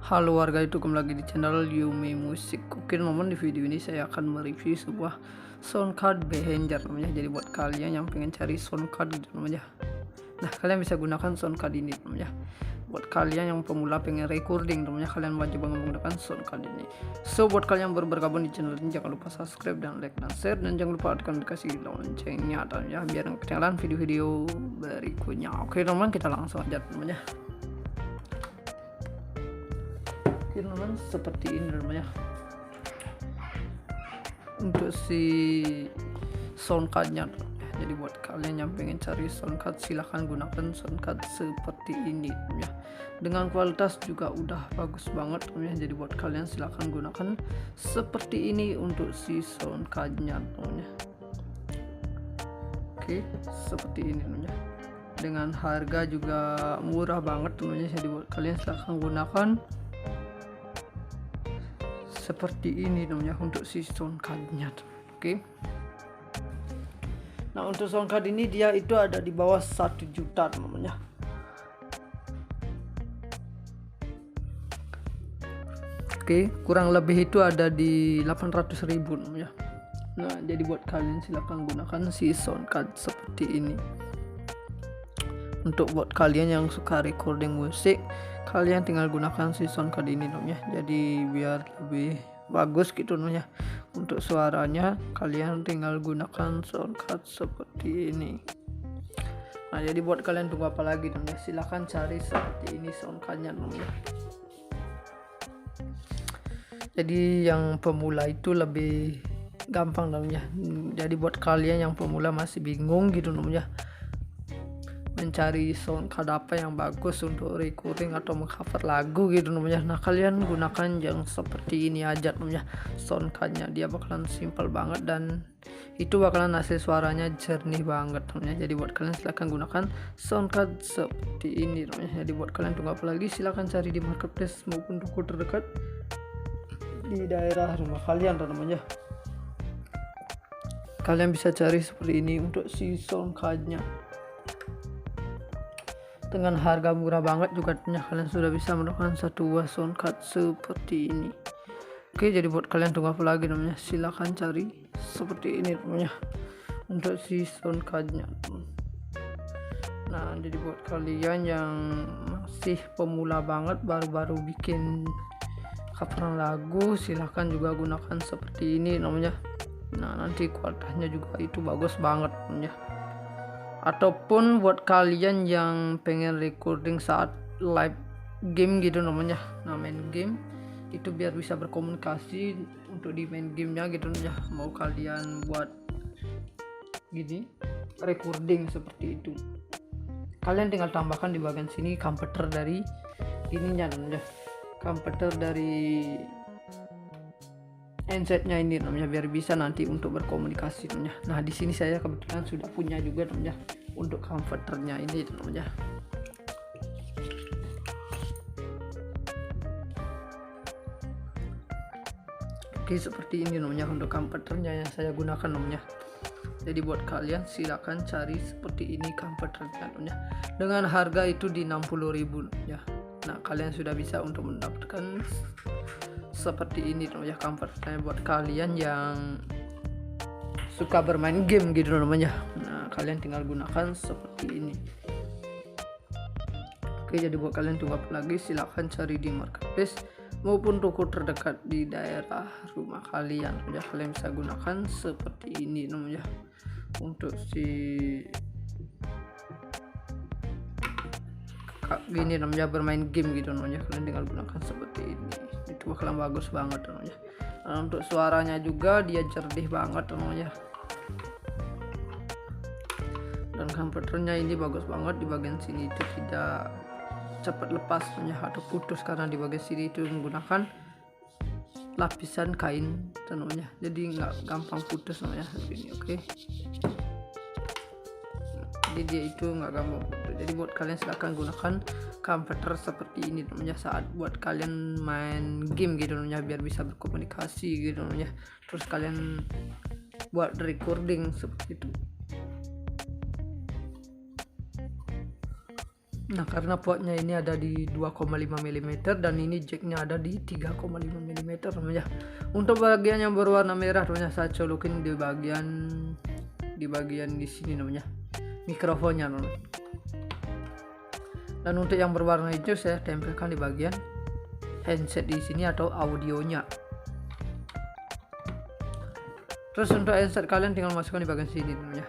Halo warga, itu kembali lagi di channel Yumi Musik. Oke teman-teman, di video ini saya akan mereview sebuah sound card Behringer namanya. Jadi buat kalian yang pengen cari sound card gitu namanya, nah kalian bisa gunakan sound card ini namanya. Buat kalian yang pemula pengen recording namanya, kalian wajib menggunakan sound card ini. So buat kalian yang baru bergabung di channel ini, jangan lupa subscribe dan like dan share, dan jangan lupa tekan dikasih loncengnya ya, biar ketinggalan video-video berikutnya. Oke teman-teman, kita langsung aja namanya. Teman-teman, seperti ini namanya untuk si sound cardnya. Jadi buat kalian yang pengen cari sound card, silahkan gunakan sound card seperti ini ya. Dengan kualitas juga udah bagus banget ya. Jadi buat kalian silahkan gunakan seperti ini untuk si sound cardnya namanya. Oke, seperti ini namanya. Dengan harga juga murah banget namanya. Jadi buat kalian silahkan gunakan seperti ini namanya untuk si sound cardnya. Oke. Nah untuk sound card ini dia itu ada di bawah 1 juta namanya. Oke, kurang lebih itu ada di 800.000 namanya. Nah jadi buat kalian silahkan gunakan si sound card seperti ini. Untuk buat kalian yang suka recording musik, kalian tinggal gunakan si sound card ini namanya. Jadi biar lebih bagus gitu namanya. Untuk suaranya kalian tinggal gunakan sound card seperti ini. Nah jadi buat kalian tunggu apa lagi namanya, silahkan cari seperti ini sound cardnya namanya. Jadi yang pemula itu lebih gampang namanya. Jadi buat kalian yang pemula masih bingung gitu namanya, mencari sound card apa yang bagus untuk recording atau mengcover lagu gitu namanya, nah kalian gunakan yang seperti ini aja namanya. Sound cardnya dia bakalan simple banget dan itu bakalan hasil suaranya jernih banget namanya. Jadi buat kalian silahkan gunakan sound card seperti ini namanya. Jadi buat kalian tunggu apa lagi, silahkan cari di marketplace maupun toko terdekat di daerah rumah kalian namanya. Kalian bisa cari seperti ini untuk si sound cardnya dengan harga murah banget juga punya. Kalian sudah bisa mendapatkan satu buah sound card seperti ini. Oke, jadi buat kalian tunggu apa lagi namanya, silahkan cari seperti ini namanya untuk si sound cardnya. Nah jadi buat kalian yang masih pemula banget, baru-baru bikin coveran lagu, silahkan juga gunakan seperti ini namanya. Nah nanti kualitasnya juga itu bagus banget namanya. Ataupun buat kalian yang pengen recording saat live game gitu namanya, nah main game itu biar bisa berkomunikasi untuk di main gamenya gitu ya. Mau kalian buat gini recording seperti itu, kalian tinggal tambahkan di bagian sini komputer dari ininya namanya, komputer dari handsetnya ini namanya, biar bisa nanti untuk berkomunikasi namanya. Nah di sini saya kebetulan sudah punya juga namanya untuk komputernya ini namanya. Oke, seperti ini namanya untuk komputernya yang saya gunakan namanya. Jadi buat kalian silakan cari seperti ini komputernya namanya. Dengan harga itu di 60.000 ya. Nah kalian sudah bisa untuk mendapatkan seperti ini namanya komputernya buat kalian yang suka bermain game gitu namanya. Nah kalian tinggal gunakan seperti ini. Oke, jadi buat kalian tunggu apa lagi, silahkan cari di marketplace maupun toko terdekat di daerah rumah kalian ya. Kalian bisa gunakan seperti ini namanya untuk si gini namanya, bermain game gitu namanya. Kalian tinggal gunakan seperti ini, itu bakalan bagus banget namanya. Nah, untuk suaranya juga dia jernih banget namanya. Dan komputernya ini bagus banget, di bagian sini itu tidak cepat lepas atau putus karena di bagian sini itu menggunakan lapisan kain namanya, jadi nggak gampang putus namanya ini. Oke, jadi dia itu nggak gampang putus. Jadi buat kalian silahkan gunakan komputer seperti ini namanya saat buat kalian main game gitu namanya, biar bisa berkomunikasi gitu namanya. Terus kalian buat recording seperti itu. Nah, karena potnya ini ada di 2,5 mm dan ini jacknya ada di 3,5 mm teman-teman ya. Untuk bagian yang berwarna merah teman-teman, saya colokin di bagian di sini namanya mikrofonnya teman. Dan untuk yang berwarna hijau saya tempelkan di bagian handset di sini atau audionya. Terus untuk handset kalian tinggal masukkan di bagian sini teman ya.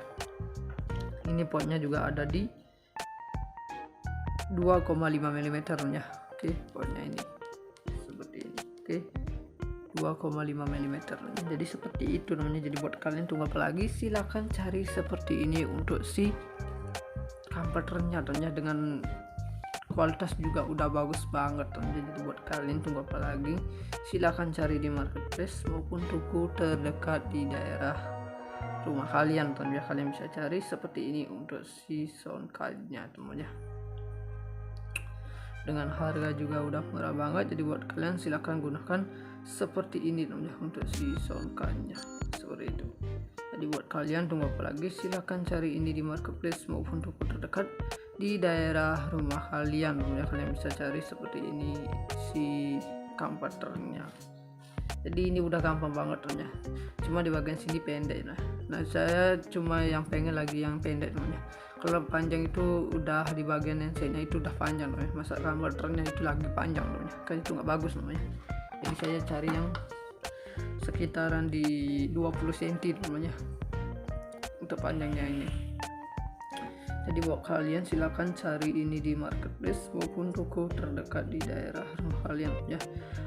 Ini potnya juga ada di 2,5 mm ya. Oke, potnya ini seperti ini. Oke, 2,5 mm. Jadi seperti itu namanya. Jadi buat kalian tunggu apa lagi, silahkan cari seperti ini untuk si converternya tentunya, dengan kualitas juga udah bagus banget tentunya. Jadi buat kalian tunggu apa lagi, silahkan cari di marketplace maupun toko terdekat di daerah rumah kalian tentunya. Kalian bisa cari seperti ini untuk si sound cardnya teman ya. Dengan harga juga udah murah banget. Jadi buat kalian silahkan gunakan seperti ini teman ya untuk si sound cardnya seperti itu. Jadi buat kalian tunggu apa lagi, silahkan cari ini di marketplace maupun toko terdekat di daerah rumah kalian teman ya. Kalian bisa cari seperti ini si converternya. Jadi ini udah gampang banget teman ya, cuma di bagian sini pendek. Nah saya cuma yang pengen lagi yang pendek teman ya. Kalau panjang itu udah di bagian handsetnya itu udah panjang namanya. Masa converternya itu lagi panjang namanya, kan itu nggak bagus namanya. Jadi saya cari yang sekitaran di 20 cm namanya untuk panjangnya ini. Jadi buat kalian silahkan cari ini di marketplace maupun toko terdekat di daerah rumah kalian ya.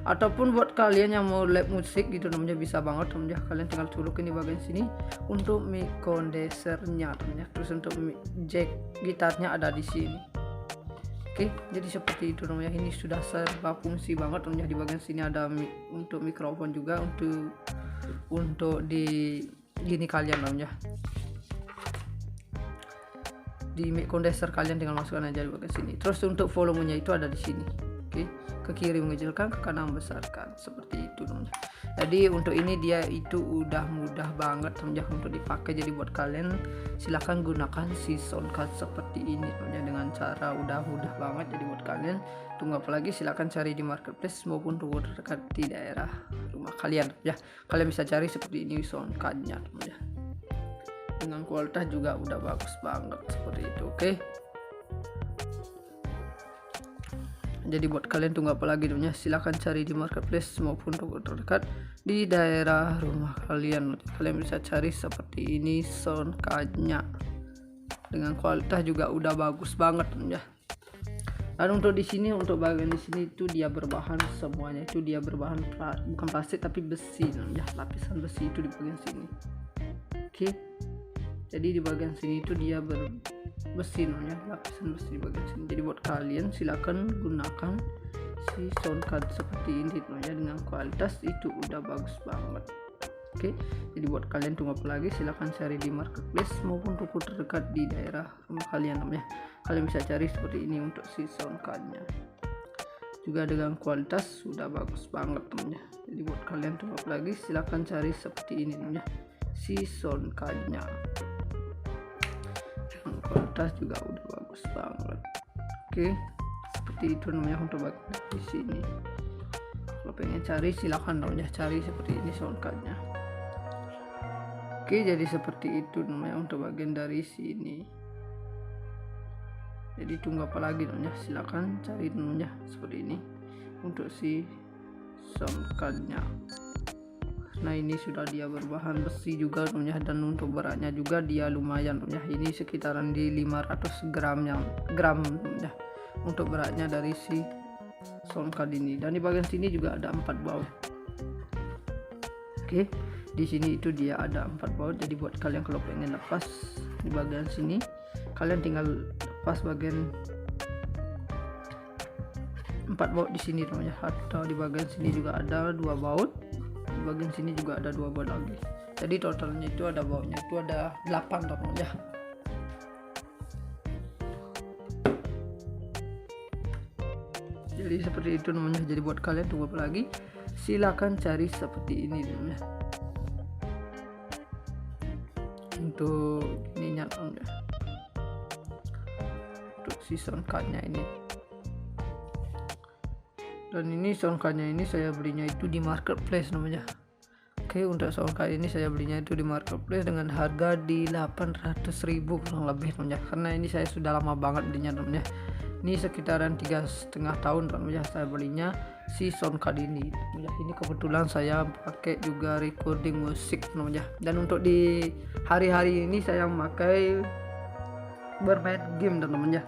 Ataupun buat kalian yang mau lab musik gitu namanya, bisa banget teman ya. Kalian tinggal colokin di bagian sini untuk mic condensernya teman ya. Terus untuk jack gitarnya ada di sini. Oke, jadi seperti itu namanya. Ini sudah serba fungsi banget teman ya. Di bagian sini ada untuk mikrofon juga, untuk di gini kalian namanya. Di mic condenser kalian tinggal masukkan aja di bagian sini. Terus untuk volumenya itu ada di sini. Oke, ke kiri mengecilkan, ke kanan membesarkan, seperti itu teman. Jadi untuk ini dia itu udah mudah banget teman untuk dipakai. Jadi buat kalian silahkan gunakan si sound card seperti ini teman, dengan cara udah mudah banget. Jadi buat kalian tunggu apa lagi, silahkan cari di marketplace maupun toko terdekat di daerah rumah kalian ya. Kalian bisa cari seperti ini sound cardnya teman ya, dengan kualitas juga udah bagus banget seperti itu. Oke, jadi buat kalian tunggu apa lagi teman, silahkan cari di marketplace maupun toko terdekat di daerah rumah kalian. Kalian bisa cari seperti ini sound cardnya, dengan kualitas juga udah bagus banget teman ya. Dan untuk di sini, untuk bagian di sini itu dia berbahan, semuanya itu dia berbahan bukan plastik tapi besi teman ya, lapisan besi itu di bagian sini. Oke, jadi di bagian sini itu dia berbesi namanya, lapisan besi di bagian sini. Jadi buat kalian silakan gunakan si sound card seperti ini namanya, dengan kualitas itu udah bagus banget. Oke, jadi buat kalian tunggu apa lagi, silakan cari di marketplace maupun toko terdekat di daerah rumah kalian namanya. Kalian bisa cari seperti ini untuk si sound cardnya, juga dengan kualitas sudah bagus banget namanya. Jadi buat kalian tunggu apa lagi, silakan cari seperti ini namanya si sound cardnya, kualitas juga udah bagus banget. Oke, seperti itu namanya untuk bagian di sini. Kalau pengen cari silahkan namanya cari seperti ini sound cardnya. Oke, jadi seperti itu namanya untuk bagian dari sini. Jadi tunggu apa lagi namanya, silahkan cari namanya seperti ini untuk si sound cardnya. Nah ini sudah dia berbahan besi juga namanya, dan untuk beratnya juga dia lumayan namanya. Ini sekitaran di 500 gram ya, untuk beratnya dari si sound card ini. Dan di bagian sini juga ada 4 baut. Oke, di sini itu dia ada 4 baut. Jadi buat kalian kalau pengen lepas di bagian sini, kalian tinggal lepas bagian 4 baut di sini namanya. Atau di bagian sini juga ada 2 baut. Di bagian sini juga ada 2 baut lagi. Jadi totalnya itu ada bautnya itu ada 8 totalnya. Jadi seperti itu namanya. Jadi buat kalian tunggu apa lagi, silakan cari seperti ini namanya untuk ininya namanya. untuk si sound cardnya ini. Dan ini sound cardnya ini saya belinya itu di marketplace namanya. Oke, untuk sound card ini saya belinya itu di marketplace dengan harga di 800.000 kurang lebih namanya. Karena ini saya sudah lama banget belinya namanya. Ini sekitaran 3,5 tahun namanya saya belinya si sound card ini. Ini kebetulan saya pakai juga recording musik namanya. Dan untuk di hari-hari ini saya pakai bermain game namanya.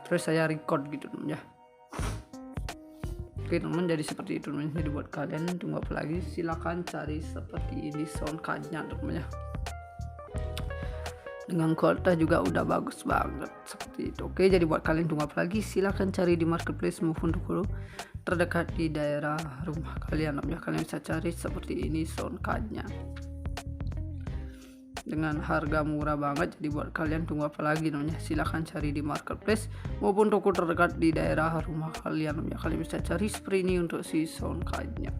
Terus saya record gitu namanya. Oke teman, jadi seperti itu namanya. Jadi buat kalian tunggu apa lagi, silakan cari seperti ini sound cardnya namanya. Dengan kualitas juga udah bagus banget seperti itu. Oke, jadi buat kalian tunggu apa lagi, silakan cari di marketplace maupun toko terdekat di daerah rumah kalian namanya. Kalian bisa cari seperti ini sound cardnya dengan harga murah banget. Jadi buat kalian tunggu apa lagi namanya, silahkan cari di marketplace maupun toko terdekat di daerah rumah kalian namanya. Kalian bisa cari seperti ini untuk si sound cardnya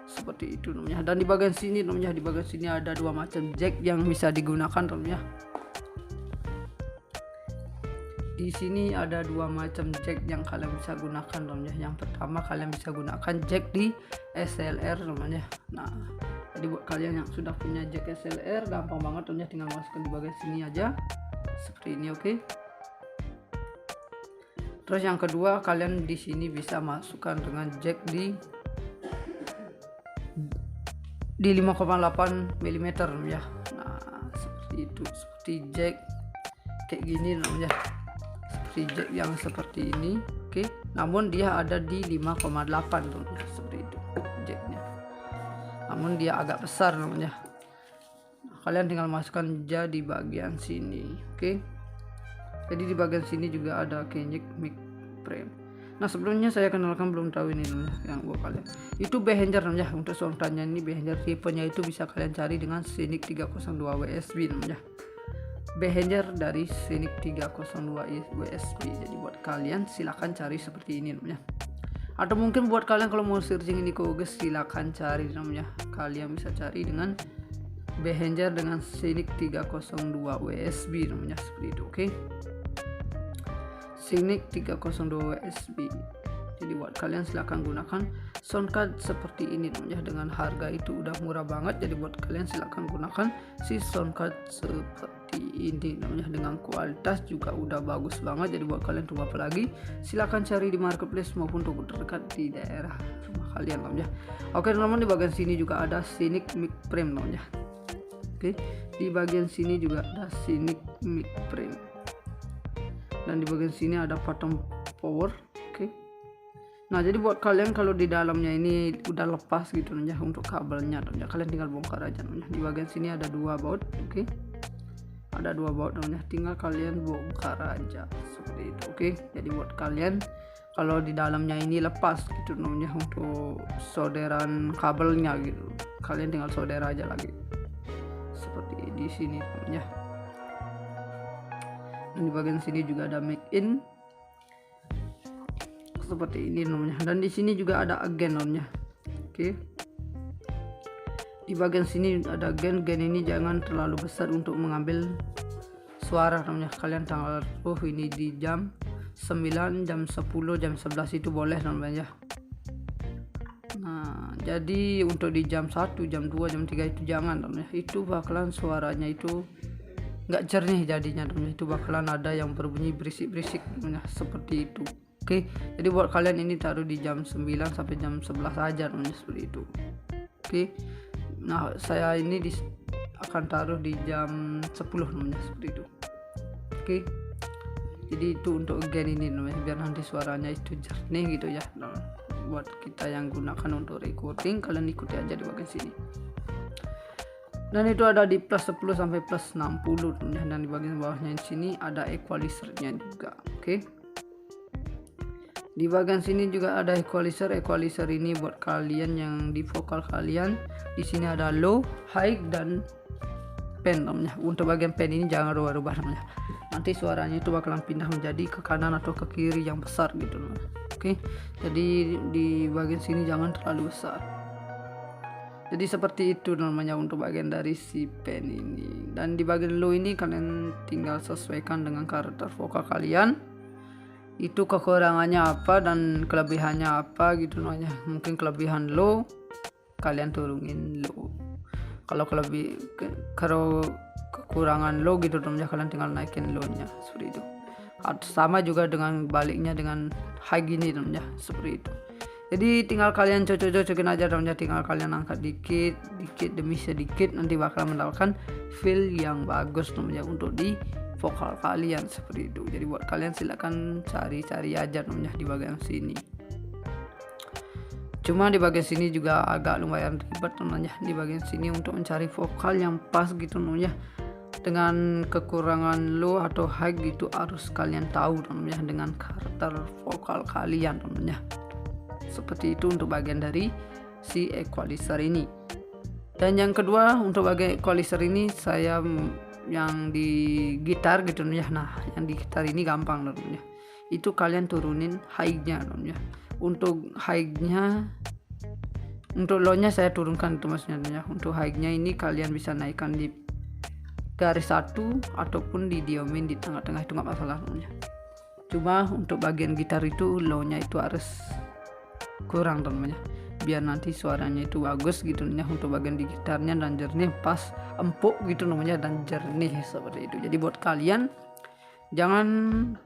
seperti itu namanya. Dan di bagian sini namanya, di bagian sini ada dua macam jack yang bisa digunakan namanya. Di sini ada dua macam jack yang kalian bisa gunakan namanya. Yang pertama kalian bisa gunakan jack di SLR namanya. Nah, jadi buat kalian yang sudah punya jack SLR gampang banget namanya, tinggal masukkan di bagian sini aja seperti ini. Oke. Terus yang kedua kalian di sini bisa masukkan dengan jack di 5,8 mm ya. Nah, seperti itu, seperti jack kayak gini namanya. Seperti jack yang seperti ini. Oke. Namun dia ada di 5,8 seperti itu jacknya. Namun dia agak besar namanya. Kalian tinggal masukkan aja di bagian sini. Oke. Jadi di bagian sini juga ada Kenyek mic frame. Nah, sebelumnya saya kenalkan, belum tahu ini namanya yang buat kalian. Itu Behringer namanya. Untuk sound cardnya ini Behringer, tipenya itu bisa kalian cari dengan Synic 302 WSB namanya. Behringer dari Synic 302 WSB. Jadi buat kalian silahkan cari seperti ini namanya. Atau mungkin buat kalian kalau mau searching ini ke Google, silahkan cari namanya. Kalian bisa cari dengan Behringer dengan Synic 302 WSB namanya seperti itu. Oke. Synic 302 WSB. Jadi buat kalian silahkan gunakan sound card seperti ini namanya. Dengan harga itu udah murah banget. Jadi buat kalian silahkan gunakan si sound card seperti ini namanya. Dengan kualitas juga udah bagus banget. Jadi buat kalian tunggu apa lagi, silahkan cari di marketplace maupun toko terdekat di daerah rumah kalian namanya. Oke teman-teman, di bagian sini juga ada Synic mic frame namanya. Oke, di bagian sini juga ada Synic mic frame. Dan di bagian sini ada button power. Oke. Nah, jadi buat kalian kalau di dalamnya ini udah lepas gitu namanya untuk kabelnya namanya, kalian tinggal bongkar aja namanya. Di bagian sini ada dua baut. Oke. Ada dua baut namanya, tinggal kalian bongkar aja seperti itu. Oke. Jadi buat kalian kalau di dalamnya ini lepas gitu namanya untuk solderan kabelnya gitu, kalian tinggal solder aja lagi seperti di sini namanya. Dan di bagian sini juga ada make in seperti ini namanya. Dan di sini juga ada agen namanya. Oke. Di bagian sini ada gen ini jangan terlalu besar untuk mengambil suara namanya. Kalian taruh ini di jam 9, jam 10, jam 11 itu boleh namanya. Nah, jadi untuk di jam 1, jam 2, jam 3 itu jangan namanya. Itu bakalan suaranya itu nggak jernih jadinya namanya. Itu bakalan ada yang berbunyi berisik-berisik namanya seperti itu. Oke, jadi buat kalian ini taruh di jam 9 sampai jam 11 aja namanya seperti itu. Oke. Nah, saya ini akan taruh di jam 10 namanya seperti itu. Oke. Jadi itu untuk gen ini namanya, biar nanti suaranya itu jernih gitu ya. Nah, buat kita yang gunakan untuk recording, kalian ikuti aja di bagian sini. Dan itu ada di plus 10 sampai plus 60 dan di bagian bawahnya di sini ada equalizernya juga. Oke. Di bagian sini juga ada equalizer. Equalizer ini buat kalian yang di vokal kalian. Di sini ada low, high dan pen namanya. Untuk bagian pen ini jangan rubah-rubah namanya. Nanti suaranya itu bakalan pindah menjadi ke kanan atau ke kiri yang besar gitu namanya. Oke. Jadi di bagian sini jangan terlalu besar. Jadi seperti itu namanya untuk bagian dari si pen ini. Dan di bagian low ini kalian tinggal sesuaikan dengan karakter vokal kalian, itu kekurangannya apa dan kelebihannya apa gitu namanya. Mungkin kelebihan low kalian turunin low, kalau kekurangan low gitu namanya kalian tinggal naikin low nya seperti itu. Sama juga dengan baliknya dengan high gini namanya seperti itu. Jadi tinggal kalian cocok-cocokin aja namanya, tinggal kalian angkat dikit demi sedikit, nanti bakal mendapatkan feel yang bagus namanya untuk di vokal kalian seperti itu. Jadi buat kalian silakan cari-cari aja namanya di bagian sini. Cuma di bagian sini juga agak lumayan ribet namanya di bagian sini untuk mencari vokal yang pas gitu namanya. Dengan kekurangan low atau high gitu harus kalian tahu namanya dengan karakter vokal kalian namanya. Seperti itu untuk bagian dari si equalizer ini. Dan yang kedua untuk bagian equalizer ini saya yang di gitar gitu ya. Nah, yang di gitar ini gampang namanya. Itu kalian turunin high-nya namanya. Untuk high-nya, untuk low-nya saya turunkan itu maksudnya. Untuk high-nya ini kalian bisa naikkan di garis 1 ataupun di diomin di tengah-tengah, itu nggak masalah namanya. Cuma untuk bagian gitar itu low-nya itu harus kurang namanya, biar nanti suaranya itu bagus gitu namanya untuk bagian di gitarnya dan jernih, pas empuk gitu namanya dan jernih seperti itu. Jadi buat kalian jangan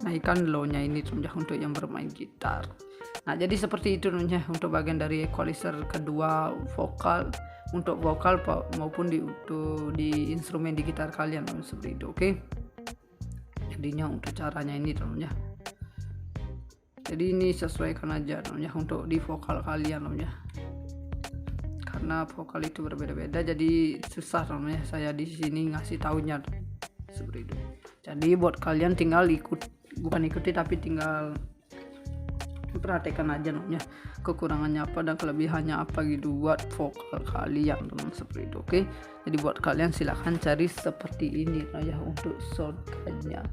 naikkan low-nya ini namanya untuk yang bermain gitar. Nah, jadi seperti itu namanya untuk bagian dari equalizer kedua vokal, untuk vokal maupun di instrumen di gitar kalian seperti itu. Oke. Jadinya untuk caranya ini namanya. Jadi ini sesuaikan aja namanya untuk di vokal kalian namanya. Karena vokal itu berbeda-beda, jadi susah namanya saya di sini ngasih taunya seperti itu. Jadi buat kalian tinggal bukan ikuti tapi tinggal perhatikan aja namanya kekurangannya apa dan kelebihannya apa gitu buat vokal kalian teman seperti itu. Oke. Jadi buat kalian silahkan cari seperti ini ya untuk soundcardnya.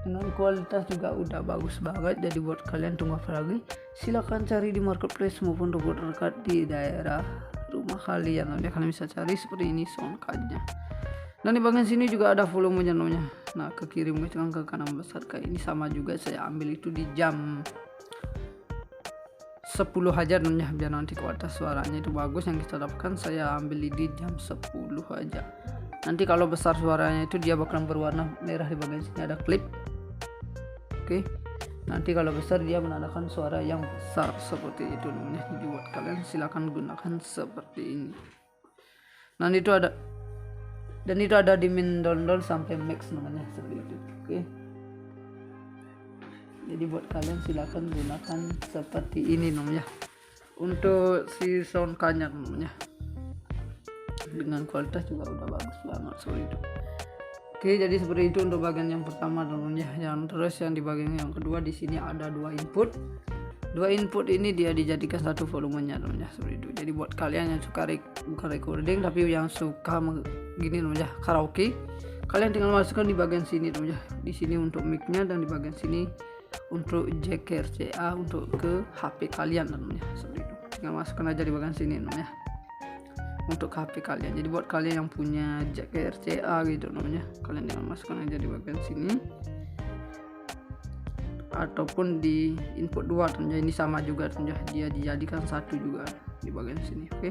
Dengan kualitas juga udah bagus banget. Jadi buat kalian tunggu apa lagi, silahkan cari di marketplace maupun toko terdekat di daerah rumah kalian. Nanti kalian bisa cari seperti ini soundcardnya. Dan di bagian sini juga ada volumenya namanya. Nah, ke kiri mungkin ke kanan besar kayak ini, sama juga saya ambil itu di jam 10 aja namanya, biar nanti kualitas suaranya itu bagus. Yang kita dapatkan saya ambil di jam 10 aja. Nanti kalau besar suaranya itu dia bakalan berwarna merah, di bagian sini ada klip. Oke. Nanti kalau besar dia menandakan suara yang besar seperti itu namanya. Jadi buat kalian silakan gunakan seperti ini. Dan itu ada di min down sampai max namanya seperti itu. Oke. Jadi buat kalian silakan gunakan seperti ini namanya untuk si soundcardnya namanya. Dengan kualitas juga udah bagus banget seperti itu. Oke, jadi seperti itu untuk bagian yang pertama namanya. Yang terus yang di bagian yang kedua di sini ada dua input. Dua input ini dia dijadikan satu volumenya namanya seperti itu. Jadi buat kalian yang suka bukan recording tapi yang suka gini namanya karaoke, kalian tinggal masukkan di bagian sini namanya. Di sini untuk mic-nya dan di bagian sini untuk jack RCA untuk ke HP kalian namanya seperti itu. Tinggal masukkan aja di bagian sini namanya untuk HP kalian. Jadi buat kalian yang punya jack RCA gitu namanya, kalian tinggal masukkan aja di bagian sini ataupun di input 2 tentunya. Ini sama juga tentunya, dia dijadikan satu juga di bagian sini. Oke.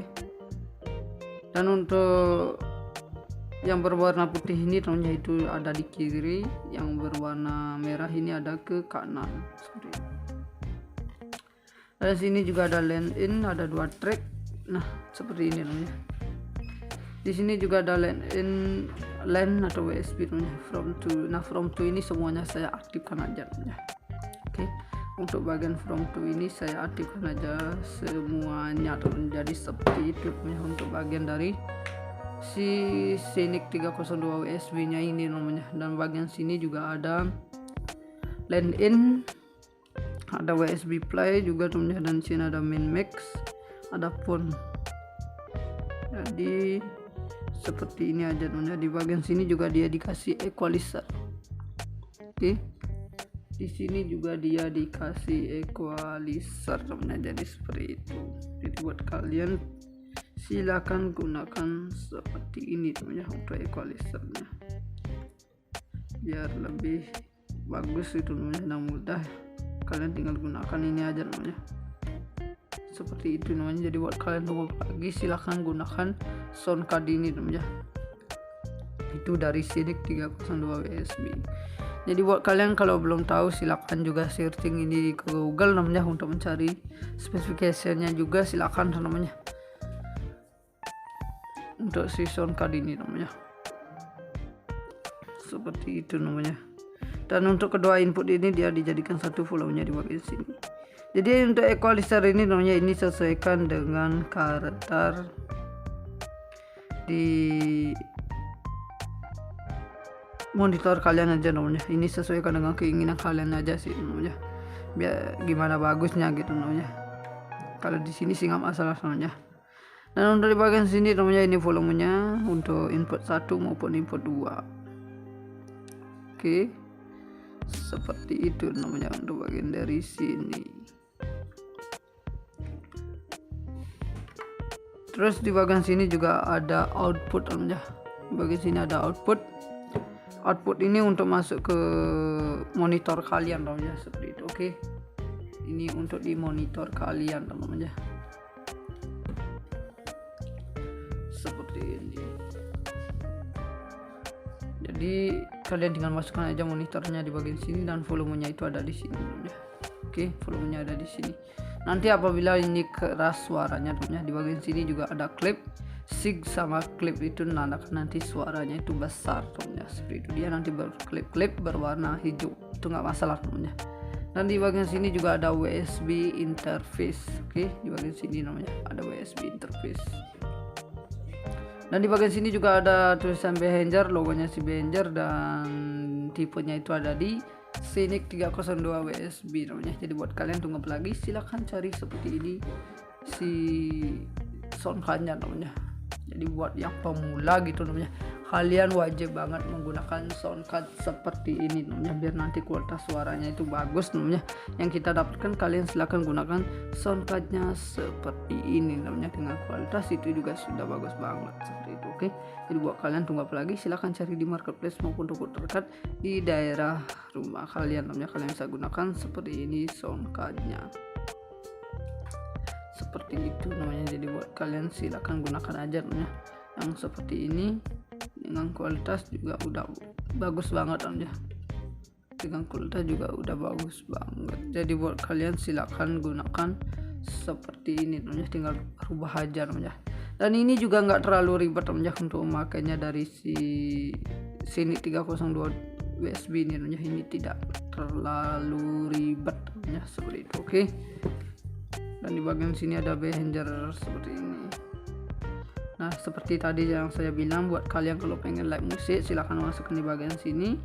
Dan untuk yang berwarna putih ini tentunya itu ada di kiri, yang berwarna merah ini ada ke kanan seperti itu. Dan sini juga ada line in, ada 2 track. Nah, seperti ini namanya. Di sini juga ada line atau USB namanya from to. Nah, from to ini semuanya saya aktifkan aja namanya. Oke. Untuk bagian from to ini saya aktifkan aja semuanya menjadi seperti itu namanya untuk bagian dari si Scenic 302 USB nya ini namanya. Dan bagian sini juga ada line in, ada USB play juga namanya, dan sini ada min max, ada phone. Jadi seperti ini aja namanya. Di bagian sini juga dia dikasih equalizer. Oke. Di sini juga dia dikasih equalizer namanya, jadi seperti itu. Jadi buat kalian silakan gunakan seperti ini teman-teman untuk equalizernya biar lebih bagus itu teman-teman, yang mudah kalian tinggal gunakan ini aja teman-teman seperti itu teman-teman. Jadi buat kalian tunggu lagi silakan gunakan sound card ini teman-teman, itu dari Synic 302 USB. Jadi buat kalian kalau belum tahu silakan juga searching ini ke Google namanya untuk mencari spesifikasinya juga, silakan namanya untuk si sound card ini namanya seperti itu namanya. Dan untuk kedua input ini dia dijadikan satu volumenya di bagian sini. Jadi untuk equalizer ini namanya ini sesuaikan dengan karakter di monitor kalian aja namanya, ini sesuaikan dengan keinginan kalian aja sih namanya, biar gimana bagusnya gitu namanya. Kalau di sini sih nggak masalah namanya. Dan untuk di bagian sini namanya ini volumenya untuk input 1 maupun input 2. Oke, seperti itu namanya untuk bagian dari sini. Terus di bagian sini juga ada output namanya. Di bagian sini ada output ini untuk masuk ke monitor kalian namanya seperti itu. Oke, ini untuk di monitor kalian namanya seperti ini. Jadi kalian tinggal masukkan aja monitornya di bagian sini dan volumenya itu ada di sini namanya. Oke, volumenya ada di sini. Nanti apabila ini keras suaranya namanya, di bagian sini juga ada klip sig sama klip itu menandakan nanti suaranya itu besar namanya seperti itu. Dia nanti berklip-klip berwarna hijau, itu nggak masalah namanya. Dan di bagian sini juga ada USB interface. Oke, di bagian sini namanya ada USB interface. Dan di bagian sini juga ada tulisan Behringer, logonya si Behringer, dan tipenya itu ada di Synic 302 USB namanya. Jadi buat kalian tunggu lagi silahkan cari seperti ini si sound cardnya namanya. Jadi buat yang pemula gitu namanya, kalian wajib banget menggunakan sound card seperti ini namanya, biar nanti kualitas suaranya itu bagus namanya. Yang kita dapatkan kalian silahkan gunakan sound cardnya seperti ini namanya, dengan kualitas itu juga sudah bagus banget seperti itu. Oke, jadi buat kalian tunggu apa lagi, silahkan cari di marketplace maupun toko terdekat di daerah rumah kalian namanya. Kalian bisa gunakan seperti ini sound cardnya seperti itu namanya. Jadi buat kalian silakan gunakan aja namanya yang seperti ini, dengan kualitas juga udah bagus banget namanya, dengan kualitas juga udah bagus banget. Jadi buat kalian silakan gunakan seperti ini namanya, tinggal rubah aja namanya. Dan ini juga nggak terlalu ribet namanya untuk memakainya dari si Synic 302 USB ini namanya, ini tidak terlalu ribet namanya seperti itu. Oke, dan di bagian sini ada Behringer seperti ini. Nah, seperti tadi yang saya bilang, buat kalian kalau pengen live musik silahkan masukkan di bagian sini,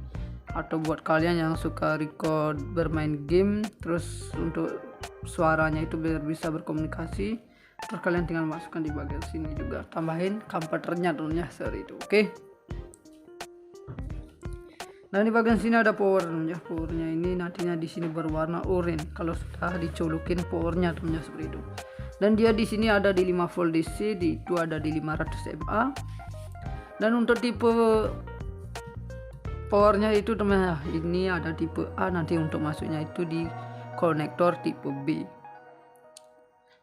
atau buat kalian yang suka record bermain game terus untuk suaranya itu biar bisa berkomunikasi, terus kalian tinggal masukkan di bagian sini juga, tambahin komputernya dulunya seperti itu. Oke. Nah, di bagian sini ada powernya. Powernya ini nantinya di sini berwarna oranye kalau sudah dicolokin powernya tentunya seperti itu. Dan dia di sini ada di 5 volt DC, di itu ada di 500 mA. Dan untuk tipe powernya itu teman, ini ada tipe A, nanti untuk masuknya itu di konektor tipe B.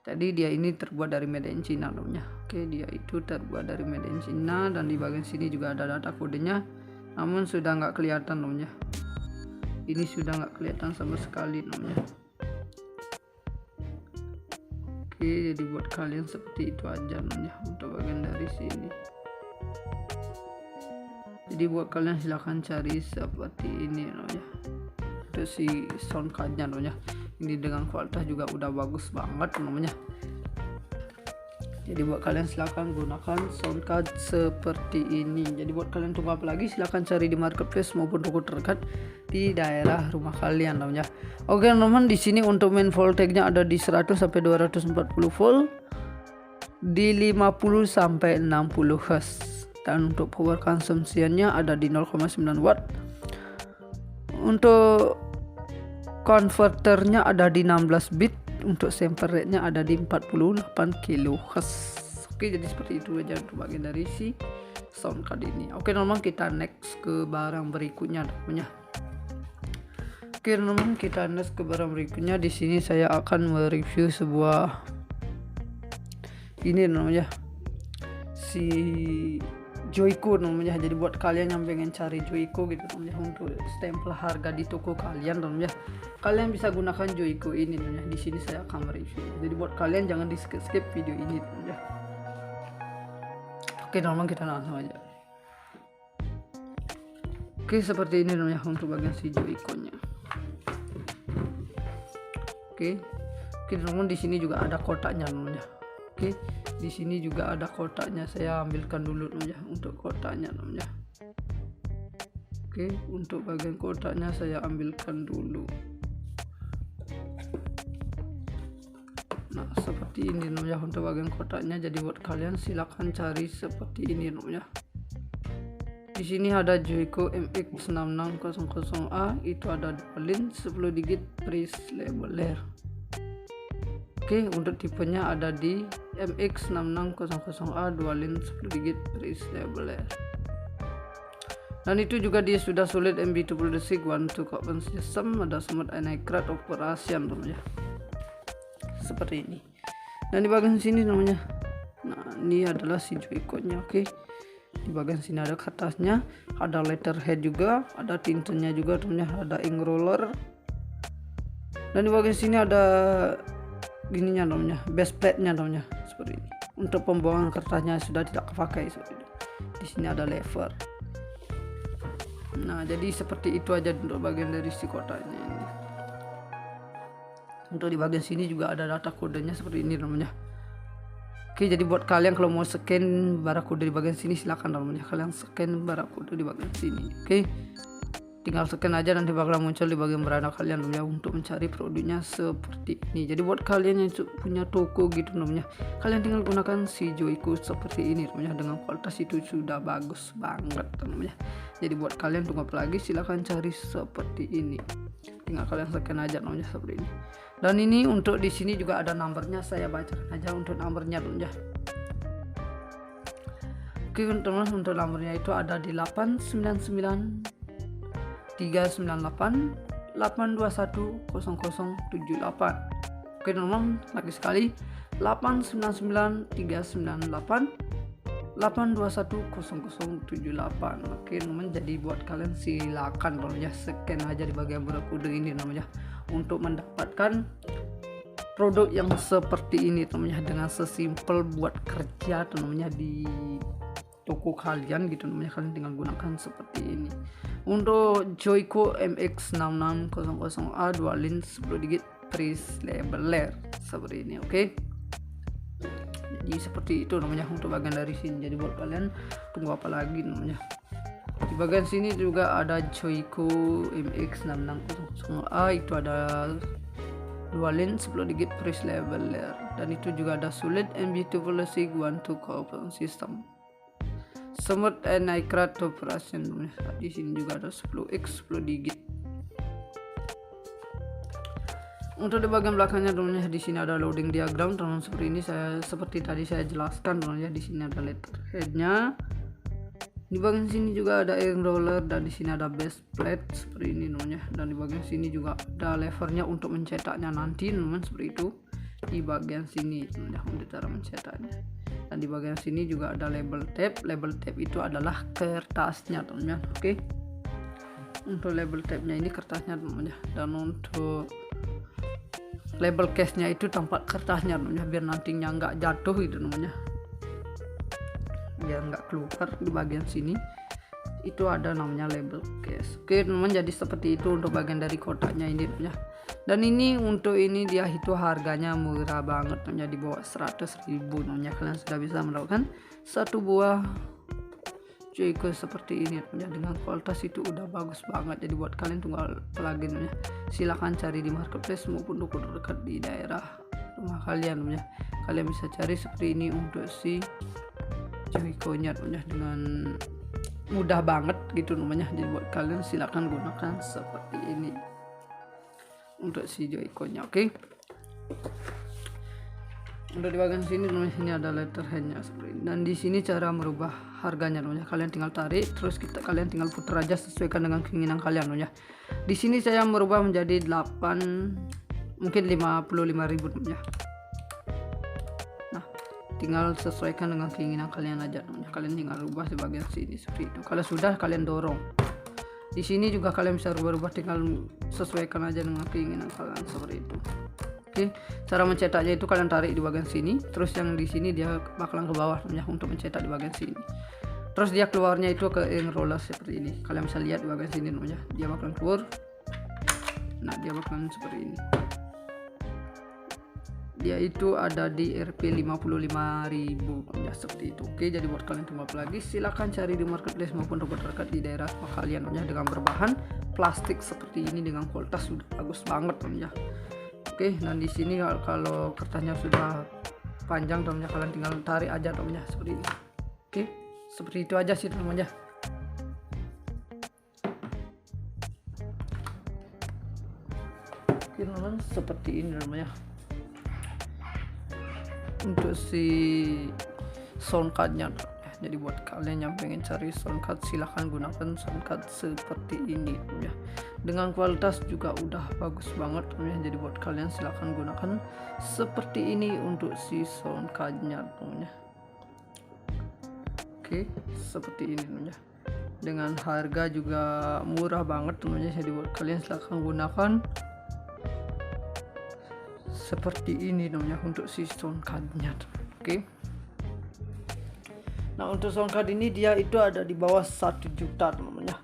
Jadi dia ini terbuat dari made in China namanya. Oke, dia itu terbuat dari made in China, dan di bagian sini juga ada data kodenya. Namun sudah nggak kelihatan namanya, ini sudah nggak kelihatan sama sekali namanya. Oke, jadi buat kalian seperti itu aja namanya untuk bagian dari sini. Jadi buat kalian silahkan cari seperti ini namanya, itu si sound cardnya namanya. Ini dengan kualitas juga udah bagus banget namanya. Jadi buat kalian silahkan gunakan sound card seperti ini. Jadi buat kalian tunggu apa lagi, silahkan cari di marketplace maupun toko terdekat di daerah rumah kalian namanya. Oke teman-teman, di sini untuk main voltage-nya ada di 100 sampai 240 volt, di 50 sampai 60 Hz, dan untuk power consumption-nya ada di 0,9 watt. Untuk konverternya ada di 16 bit. Untuk sample rate-nya ada di 48 kHz. Oke, jadi seperti itu aja untuk bagian dari si sound card ini. Oke, teman-teman, kita next ke barang berikutnya namanya. Oke, teman-teman, kita next ke barang berikutnya. Di sini saya akan mereview sebuah ini namanya si Joico namanya. Jadi buat kalian yang pengen cari Joico gitu namanya, untuk stempel harga di toko kalian namanya, kalian bisa gunakan Joico ini namanya. Di sini saya akan mereview. Jadi buat kalian jangan di skip video ini namanya. Oke, teman-teman, kita langsung aja. Oke, seperti ini namanya untuk bagian si Joico-nya. Oke, teman-teman, di sini juga ada kotaknya namanya. Oke, di sini juga ada kotaknya. Saya ambilkan dulu namanya untuk kotaknya namanya. Oke, untuk bagian kotaknya saya ambilkan dulu. Nah, seperti ini namanya untuk bagian kotaknya. Jadi buat kalian silakan cari seperti ini namanya. Di sini ada Joico MX6600A, itu ada link 10 digit Pris Labeler. Oke, untuk tipenya ada di MX6600A, link 10 digit Pris Labeler. Dan itu juga dia sudah solid MB20 desik, 1-2 open system, ada smooth anti-crack operation namanya. Seperti ini. Dan di bagian sini namanya, nah ini adalah si Joico-nya. Oke, di bagian sini ada kertasnya, ada letterhead juga, ada tintanya juga namanya, ada ink roller. Dan di bagian sini ada gininya namanya, base plate-nya namanya, seperti ini. Untuk pembuangan kertasnya sudah tidak kepakai seperti itu. Di sini ada lever. Nah, jadi seperti itu aja untuk bagian dari si kotaknya ini. Untuk di bagian sini juga ada data kodenya seperti ini namanya. Oke, jadi buat kalian kalau mau scan barcode di bagian sini silakan namanya, kalian scan barcode di bagian sini. Oke, tinggal scan aja, nanti bakal muncul di bagian beranda kalian namanya untuk mencari produknya seperti ini. Jadi buat kalian yang punya toko gitu namanya, kalian tinggal gunakan si Joico seperti ini namanya, dengan kualitas itu sudah bagus banget namanya. Jadi buat kalian tunggu apa lagi, silakan cari seperti ini, tinggal kalian scan aja namanya seperti ini. Dan ini untuk di sini juga ada nomornya, saya bacakan aja untuk nomornya namanya. Oke, teman-teman, untuk nomornya itu ada di 899 398 821 0078. Oke, teman-teman, lagi sekali 899 398 821 0078. Oke, teman-teman, jadi buat kalian silakan namanya scan aja di bagian barcode ini namanya, untuk mendapatkan produk yang seperti ini namanya, dengan sesimpel buat kerja namanya di toko kalian gitu namanya, kalian tinggal gunakan seperti ini. Untuk Joico MX6600A, link 10 digit Pris Labeler seperti ini. Oke, jadi seperti itu namanya untuk bagian dari sini. Jadi buat kalian tunggu apa lagi namanya. Di bagian sini juga ada Joico MX6600A, itu ada link 10 digit Pris Labeler, dan itu juga ada solid MB20 desik, 1-2 open system, smooth anti-crack operation. Di sini juga ada 10x 10 digit. Untuk di bagian belakangnya teman-teman, di sini ada loading diagram teman-teman, seperti ini. Seperti tadi saya jelaskan teman-teman, di sini ada letterheadnya. Di bagian sini juga ada ink roller, dan di sini ada base plate seperti ini namanya. Dan di bagian sini juga ada levernya untuk mencetaknya nanti teman-teman, seperti itu. Di bagian sini teman-teman untuk cara mencetaknya. Dan di bagian sini juga ada label tape. Label tape itu adalah kertasnya teman-teman. Oke, untuk label tape-nya ini kertasnya teman-teman. Dan untuk label case-nya itu tampak kertasnya teman-teman, biar nantinya nggak jatuh gitu namanya, biar nggak keluar. Di bagian sini itu ada namanya label case. Oke, teman-teman, jadi seperti itu untuk bagian dari kotaknya ini teman-teman. Dan ini untuk ini dia itu harganya murah banget teman-teman, di bawah 100.000 teman-teman. Kalian sudah bisa mendapatkan satu buah Joico seperti ini teman-teman, dengan kualitas itu udah bagus banget. Jadi buat kalian tunggal lagi teman-teman, silahkan cari di marketplace maupun toko terdekat di daerah rumah kalian teman-teman. Kalian bisa cari seperti ini untuk si Joico-nya teman-teman, dengan mudah banget gitu namanya. Jadi buat kalian silakan gunakan seperti ini untuk si Joico-nya. Oke, Untuk di bagian sini namanya, sini ada letterheadnya seperti ini. Dan di sini cara merubah harganya namanya, kalian tinggal tarik, terus kalian tinggal putar aja sesuaikan dengan keinginan kalian namanya. Di sini saya merubah menjadi 8, mungkin 55.000 namanya. Nah, tinggal sesuaikan dengan keinginan kalian aja namanya. Kalian tinggal rubah di bagian sini seperti itu. Kalau sudah, kalian dorong. Di sini juga kalian bisa rubah-rubah, tinggal sesuaikan aja dengan keinginan kalian seperti itu. Oke, cara mencetaknya itu kalian tarik di bagian sini, terus yang di sini dia bakalan ke bawah namanya untuk mencetak di bagian sini. Terus dia keluarnya itu ke ink roller seperti ini. Kalian bisa lihat di bagian sini namanya, dia bakalan keluar. Nah, dia bakalan seperti ini. Dia itu ada di Rp 55.000 ya, seperti itu. Oke, jadi buat kalian tunggu apa lagi, silahkan cari di marketplace maupun toko terdekat di daerah kalian ya, dengan berbahan plastik seperti ini dengan kualitas sudah bagus banget ya. Oke, dan di sini kalau kertasnya sudah panjang namanya, kalian tinggal tarik aja namanya seperti ini. Oke, seperti itu aja sih namanya. Oke teman-teman, seperti ini namanya untuk si soundcardnya. Jadi buat kalian yang pengen cari soundcard, silahkan gunakan soundcard seperti ini ya. Dengan kualitas juga udah bagus banget ya. Jadi buat kalian silahkan gunakan seperti ini untuk si soundcardnya ya. Oke, seperti ini ya. Dengan harga juga murah banget teman-teman. Jadi buat kalian silahkan gunakan seperti ini namanya untuk si soundcardnya. Oke. Nah, untuk soundcard ini dia itu ada di bawah 1 juta namanya.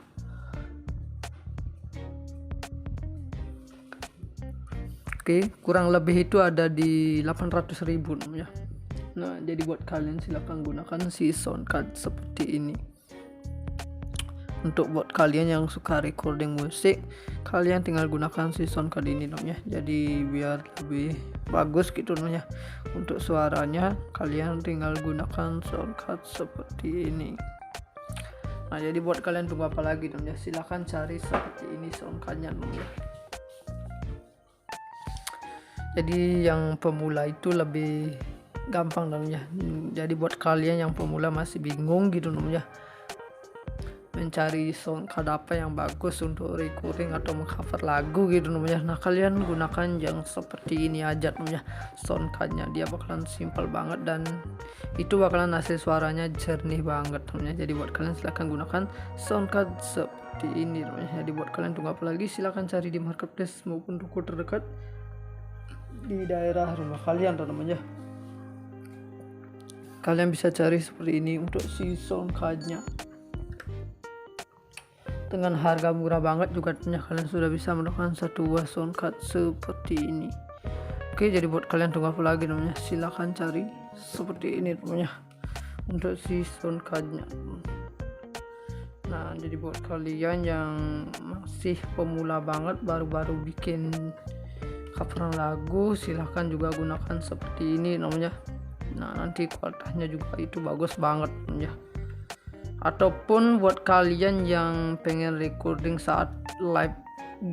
Oke, kurang lebih itu ada di 800.000 namanya. Nah, jadi buat kalian silahkan gunakan si soundcard seperti ini. Untuk buat kalian yang suka recording musik, kalian tinggal gunakan si soundcard ini namanya. Jadi biar lebih bagus gitu namanya. Untuk suaranya kalian tinggal gunakan soundcard seperti ini. Nah, jadi buat kalian tunggu apa lagi namanya, silahkan cari seperti ini soundcardnya namanya. Jadi yang pemula itu lebih gampang namanya. Jadi buat kalian yang pemula masih bingung gitu namanya, mencari soundcard apa yang bagus untuk recording atau mengcover lagu gitu namanya. Nah, kalian gunakan yang seperti ini aja namanya soundcardnya. Dia bakalan simpel banget dan itu bakalan hasil suaranya jernih banget namanya. Jadi buat kalian silahkan gunakan soundcard seperti ini namanya. Jadi buat kalian tunggu apa lagi, silahkan cari di marketplace maupun toko terdekat di daerah rumah kalian namanya. Kalian bisa cari seperti ini untuk si soundcardnya dengan harga murah banget juga. Kalian sudah bisa mendapatkan satu buah soundcard seperti ini. Oke, jadi buat kalian tunggu apa lagi namanya, silahkan cari seperti ini namanya untuk si soundcardnya. Nah, jadi buat kalian yang masih pemula banget, baru-baru bikin coveran lagu, silahkan juga gunakan seperti ini namanya. Nah, nanti kualitasnya juga itu bagus banget namanya. Ataupun buat kalian yang pengen recording saat live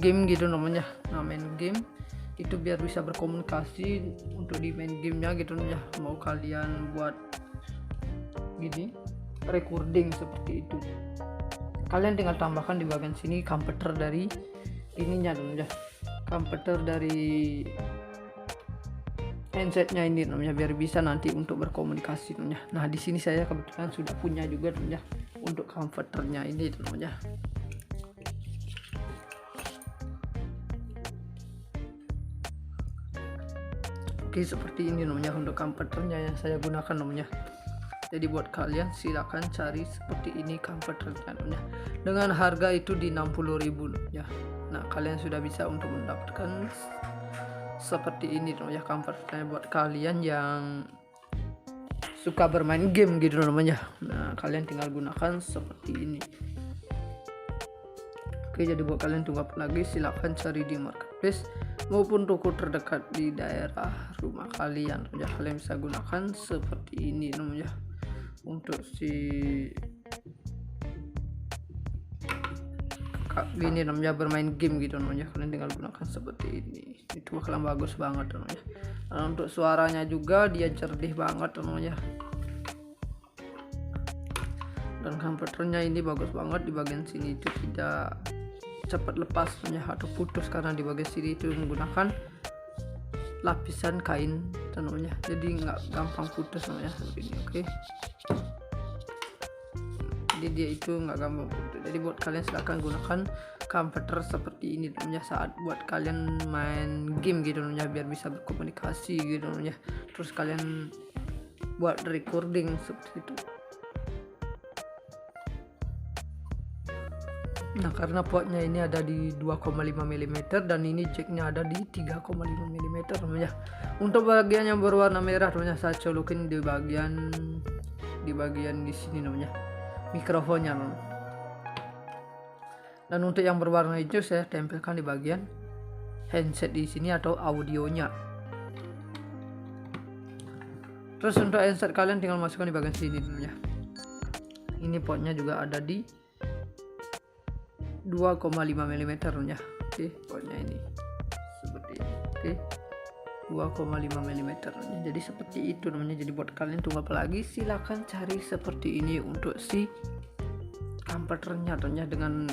game gitu namanya, nah main game itu biar bisa berkomunikasi untuk di main gamenya gitu namanya. Mau kalian buat gini recording seperti itu, kalian tinggal tambahkan di bagian sini komputer dari ininya namanya, komputer dari handsetnya ini namanya, biar bisa nanti untuk berkomunikasi namanya. Nah, di sini saya kebetulan sudah punya juga namanya untuk komputernya ini namanya. Oke, seperti ini namanya untuk komputernya yang saya gunakan namanya. Jadi buat kalian silakan cari seperti ini komputernya namanya. Dengan harga itu di 60.000 namanya. Nah, kalian sudah bisa untuk mendapatkan seperti ini namanya komputernya buat kalian yang suka bermain game gitu namanya. Nah, kalian tinggal gunakan seperti ini. Oke, jadi buat kalian tunggu apa lagi, silahkan cari di marketplace maupun toko terdekat di daerah rumah kalian. Ya, kalian bisa gunakan seperti ini namanya untuk si ini namanya bermain game gitu namanya. Kalian tinggal gunakan seperti ini, itu bakalan bagus banget namanya. Untuk suaranya juga dia jernih banget namanya. Dan komputernya ini bagus banget, di bagian sini itu tidak cepat lepas atau putus karena di bagian sini itu menggunakan lapisan kain namanya, jadi nggak gampang putus namanya seperti ini. Oke, jadi dia itu nggak gampang putus. Jadi buat kalian silahkan gunakan komputer seperti ini namanya saat buat kalian main game gitu namanya, biar bisa berkomunikasi gitu namanya, terus kalian buat recording seperti itu. Nah, karena portnya ini ada di 2,5 mm dan ini jacknya ada di 3,5 mm namanya. Untuk bagian yang berwarna merah namanya, saya colokin di bagian di sini namanya, mikrofonnya namanya. Dan untuk yang berwarna hijau saya tempelkan di bagian handset di sini atau audionya. Terus untuk handset kalian tinggal masukkan di bagian sini namanya. Ini portnya juga ada di 2,5 mm ya. Oke, portnya ini seperti ini. Oke, 2,5 mm ya. Jadi seperti itu namanya. Jadi buat kalian tunggu apa lagi, silakan cari seperti ini untuk si komputernya tentunya, dengan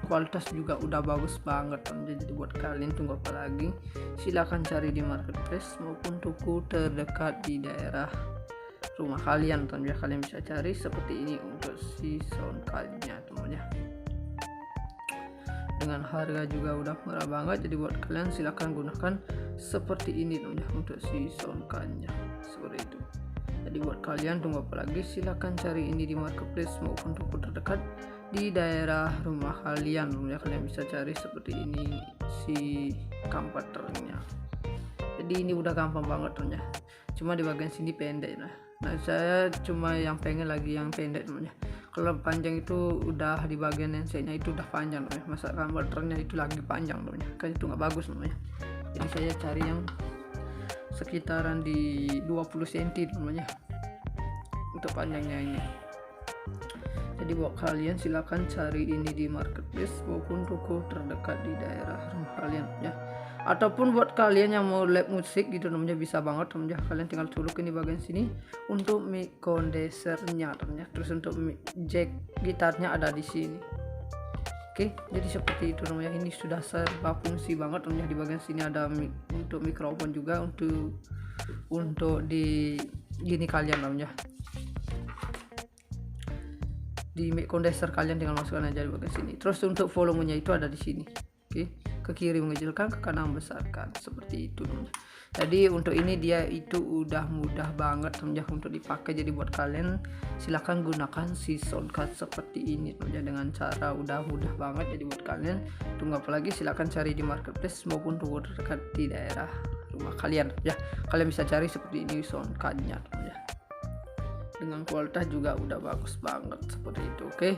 kualitas juga udah bagus banget tentunya. Jadi buat kalian tunggu apa lagi, silakan cari di marketplace maupun toko terdekat di daerah rumah kalian tentunya. Kalian bisa cari seperti ini untuk si soundcardnya tentunya, dengan harga juga udah murah banget. Jadi buat kalian silahkan gunakan seperti ini namanya untuk si soundcardnya seperti itu. Jadi buat kalian tunggu apa lagi, silahkan cari ini di marketplace maupun toko terdekat di daerah rumah kalian namanya. Kalian bisa cari seperti ini si komputernya. Jadi ini udah gampang banget namanya, cuma di bagian sini pendek. Nah saya cuma yang pengen lagi yang pendek namanya. Kalau panjang itu udah di bagian handsetnya itu udah panjang namanya, masa komputernya itu lagi panjang namanya, kan itu nggak bagus namanya. Jadi saya cari yang sekitaran di 20 cm namanya untuk panjangnya ini. Jadi buat kalian silakan cari ini di marketplace maupun toko terdekat di daerah rumah kalian ya. Ataupun buat kalian yang mau lab musik gitu namanya, bisa banget namanya. Kalian tinggal colokin di bagian sini untuk mic condensernya namanya. Terus untuk jack gitarnya ada di sini. Oke, jadi seperti itu namanya. Ini sudah serba fungsi banget namanya. Di bagian sini ada mic untuk mikrofon juga, untuk di gini kalian namanya. Di mic condenser kalian tinggal masukkan aja di bagian sini. Terus untuk volumenya itu ada di sini. Oke, ke kiri mengecilkan, ke kanan membesarkan, seperti itu. Jadi untuk ini dia itu udah mudah banget untuk dipakai. Jadi buat kalian silahkan gunakan si soundcard seperti ini dengan cara udah mudah banget. Jadi buat kalian tunggu apa lagi, silahkan cari di marketplace maupun toko terdekat di daerah rumah kalian ya. Kalian bisa cari seperti ini soundcardnya ya, dengan kualitas juga udah bagus banget seperti itu. Oke,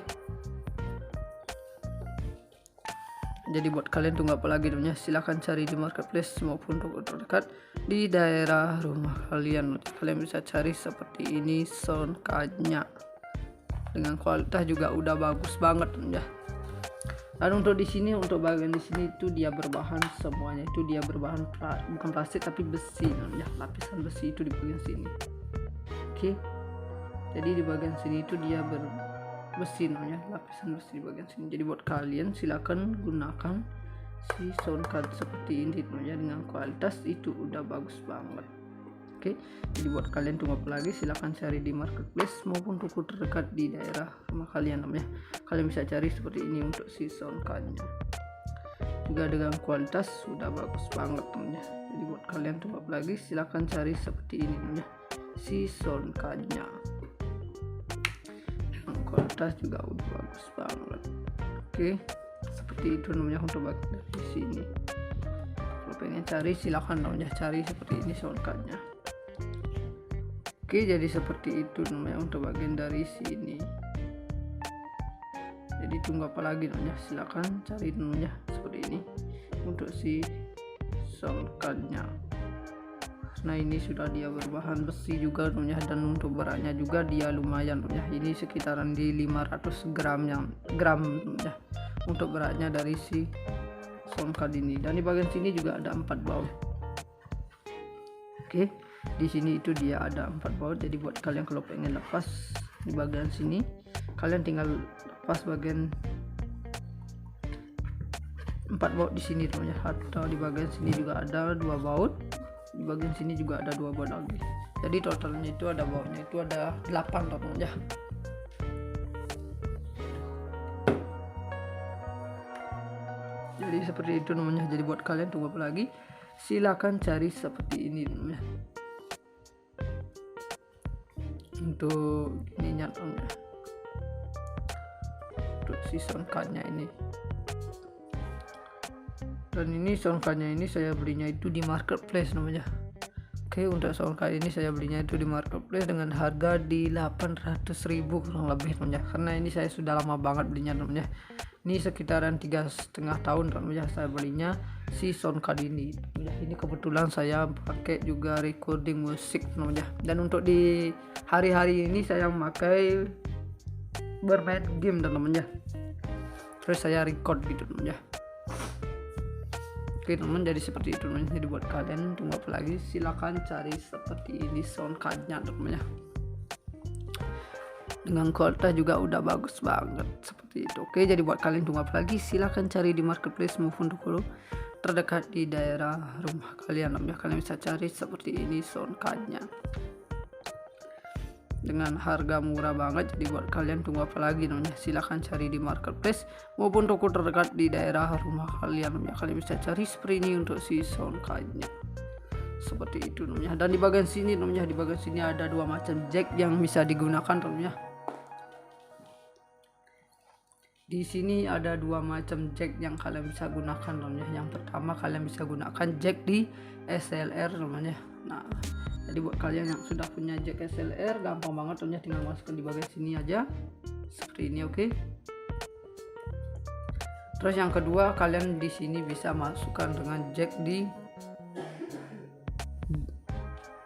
jadi buat kalian tunggu apa lagi namanya, silahkan cari di marketplace maupun toko terdekat di daerah rumah kalian. Kalian bisa cari seperti ini soundcardnya, dengan kualitas juga udah bagus banget ya. Dan untuk di sini, untuk bagian di sini itu dia berbahan semuanya itu dia berbahan bukan plastik tapi besi ya, lapisan besi itu di bagian sini. Oke, jadi di bagian sini itu dia besi namanya, lapisan besi di bagian sini. Jadi buat kalian silakan gunakan si soundcard seperti ini namanya, dengan kualitas itu udah bagus banget. Oke, jadi buat kalian tunggu apa lagi, silakan cari di marketplace maupun toko terdekat di daerah rumah kalian namanya. Kalian bisa cari seperti ini untuk si soundcardnya, juga dengan kualitas sudah bagus banget namanya. Jadi buat kalian tunggu apa lagi, silakan cari seperti ini namanya si soundcardnya, kualitas juga udah bagus banget. Oke, seperti itu namanya untuk bagian di sini. Kalau pengen cari silahkan namanya cari seperti ini soundcardnya. Oke, jadi seperti itu namanya untuk bagian dari sini. Jadi tunggu apa lagi namanya, silahkan cari namanya seperti ini untuk si soundcardnya. Nah ini sudah dia berbahan besi juga namanya, dan untuk beratnya juga dia lumayan namanya. Ini sekitaran di 500 gram ya, untuk beratnya dari si soundcard ini. Dan di bagian sini juga ada 4 baut. Oke, di sini itu dia ada 4 baut. Jadi buat kalian kalau pengen lepas di bagian sini, kalian tinggal lepas bagian 4 baut di sini teman-teman. Atau di bagian sini juga ada 2 baut, di bagian sini juga ada 2 baut lagi. Jadi totalnya itu ada bautnya itu ada 8 teman-teman. Jadi seperti itu namanya. Jadi buat kalian tunggu apa lagi, silakan cari seperti ini namanya. Untuk ininya namanya, untuk si sound cardnya ini. Dan ini sound cardnya ini saya belinya itu di marketplace namanya. Oke, untuk sound card ini saya belinya itu di marketplace dengan harga di 800.000 kurang lebih namanya. Karena ini saya sudah lama banget belinya namanya. Ini sekitaran 3,5 tahun namanya saya belinya si sound card ini. Ini kebetulan saya pakai juga recording musik namanya. Dan untuk di hari-hari ini saya memakai bermain game namanya. Terus saya record gitu namanya. Oke teman, jadi seperti itu namanya. Jadi buat kalian tunggu apa lagi, silakan cari seperti ini sound cardnya namanya. Dengan kualitas juga udah bagus banget seperti itu. Oke, jadi buat kalian tunggu apa lagi, silakan cari di marketplace maupun toko terdekat di daerah rumah kalian namanya. Kalian bisa cari seperti ini sound cardnya dengan harga murah banget. Jadi buat kalian tunggu apa lagi namanya, silahkan cari di marketplace maupun toko terdekat di daerah rumah kalian namanya. Kalian bisa cari seperti ini untuk si sound cardnya seperti itu namanya. Dan di bagian sini namanya, di bagian sini ada 2 macam jack yang bisa digunakan namanya. Di sini ada 2 macam jack yang kalian bisa gunakan namanya. Yang pertama kalian bisa gunakan jack di SLR namanya. Nah, jadi buat kalian yang sudah punya jack SLR gampang banget namanya, tinggal masukkan di bagian sini aja seperti ini. Oke. Terus yang kedua kalian di sini bisa masukkan dengan jack di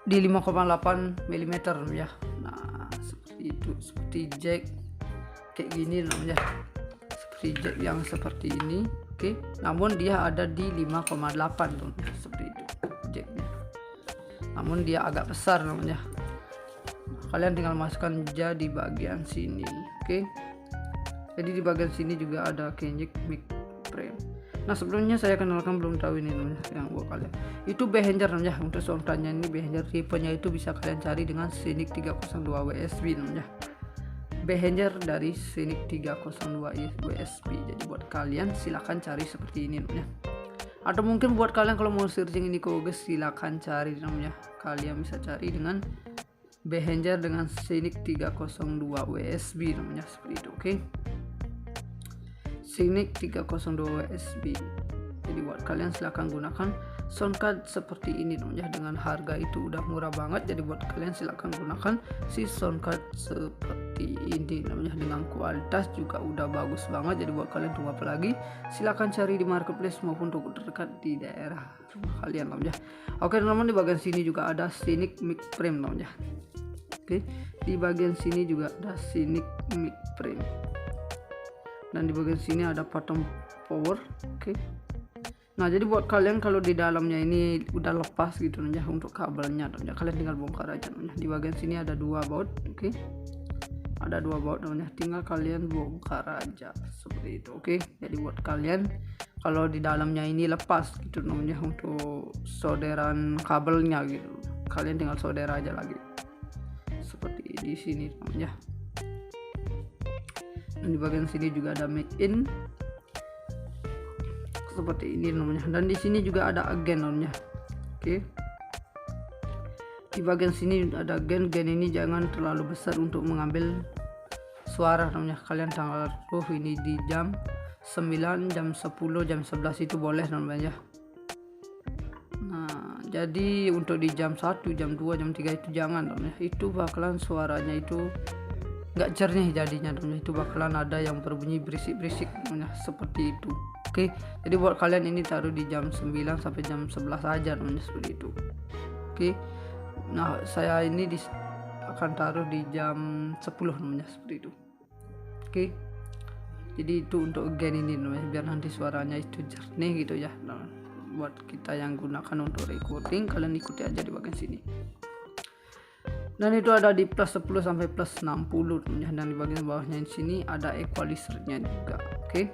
5,8 mm ya. Nah, seperti itu, seperti jack kayak gini namanya. Seperti jack yang seperti ini. Oke. Namun dia ada di 5,8 tuh, seperti itu jacknya. Namun dia agak besar namanya. Kalian tinggal masukkan aja di bagian sini. Oke. Jadi di bagian sini juga ada Kenyek mic frame. Nah, sebelumnya saya kenalkan, belum tahu ini namanya yang buat kalian. Itu Behringer namanya. Untuk sound cardnya ini Behringer, tipenya itu bisa kalian cari dengan Synic 302 WSB namanya. Behringer dari Synic 302 WSB. Jadi buat kalian silahkan cari seperti ini namanya. Atau mungkin buat kalian kalau mau searching ini ke Google, silahkan cari namanya. Kalian bisa cari dengan Behringer dengan Synic 302 WSB namanya seperti itu. Oke. Synic 302 WSB. Jadi buat kalian silahkan gunakan sound card seperti ini namanya. Dengan harga itu udah murah banget. Jadi buat kalian silahkan gunakan si sound card seperti ini namanya. Dengan kualitas juga udah bagus banget. Jadi buat kalian tunggu apa lagi, silahkan cari di marketplace maupun toko terdekat di daerah rumah kalian namanya. Oke teman-teman, di bagian sini juga ada Synic mic frame namanya. Oke, di bagian sini juga ada Synic mic frame. Dan di bagian sini ada pattern power. Oke. Nah, jadi buat kalian kalau di dalamnya ini udah lepas gitu aja untuk kabelnya, kalian tinggal bongkar aja namanya. Di bagian sini ada 2 baut. Oke. Ada 2 baut namanya, tinggal kalian bongkar aja seperti itu. Oke. Jadi buat kalian kalau di dalamnya ini lepas gitu namanya untuk solderan kabelnya gitu, kalian tinggal solder aja lagi seperti di sini namanya. Dan di bagian sini juga ada make in seperti ini namanya. Dan di sini juga ada agen namanya. Oke. Di bagian sini ada gen ini jangan terlalu besar untuk mengambil suara namanya. Kalian taruh ini di jam 9, jam 10, jam 11 itu boleh namanya. Nah, jadi untuk di jam 1, jam 2, jam 3 itu jangan namanya. Itu bakalan suaranya itu nggak jernih jadinya namanya. Itu bakalan ada yang berbunyi berisik-berisik namanya seperti itu. Oke, jadi buat kalian ini taruh di jam 9 sampai jam 11 aja namanya seperti itu. Oke. Nah, saya ini akan taruh di jam 10 namanya seperti itu. Oke. Jadi itu untuk gain ini namanya, biar nanti suaranya itu jernih gitu ya. Nah, buat kita yang gunakan untuk recording, kalian ikuti aja di bagian sini. Dan itu ada di plus 10 sampai plus 60 teman-teman. Dan di bagian bawahnya di sini ada equalizernya juga. Oke.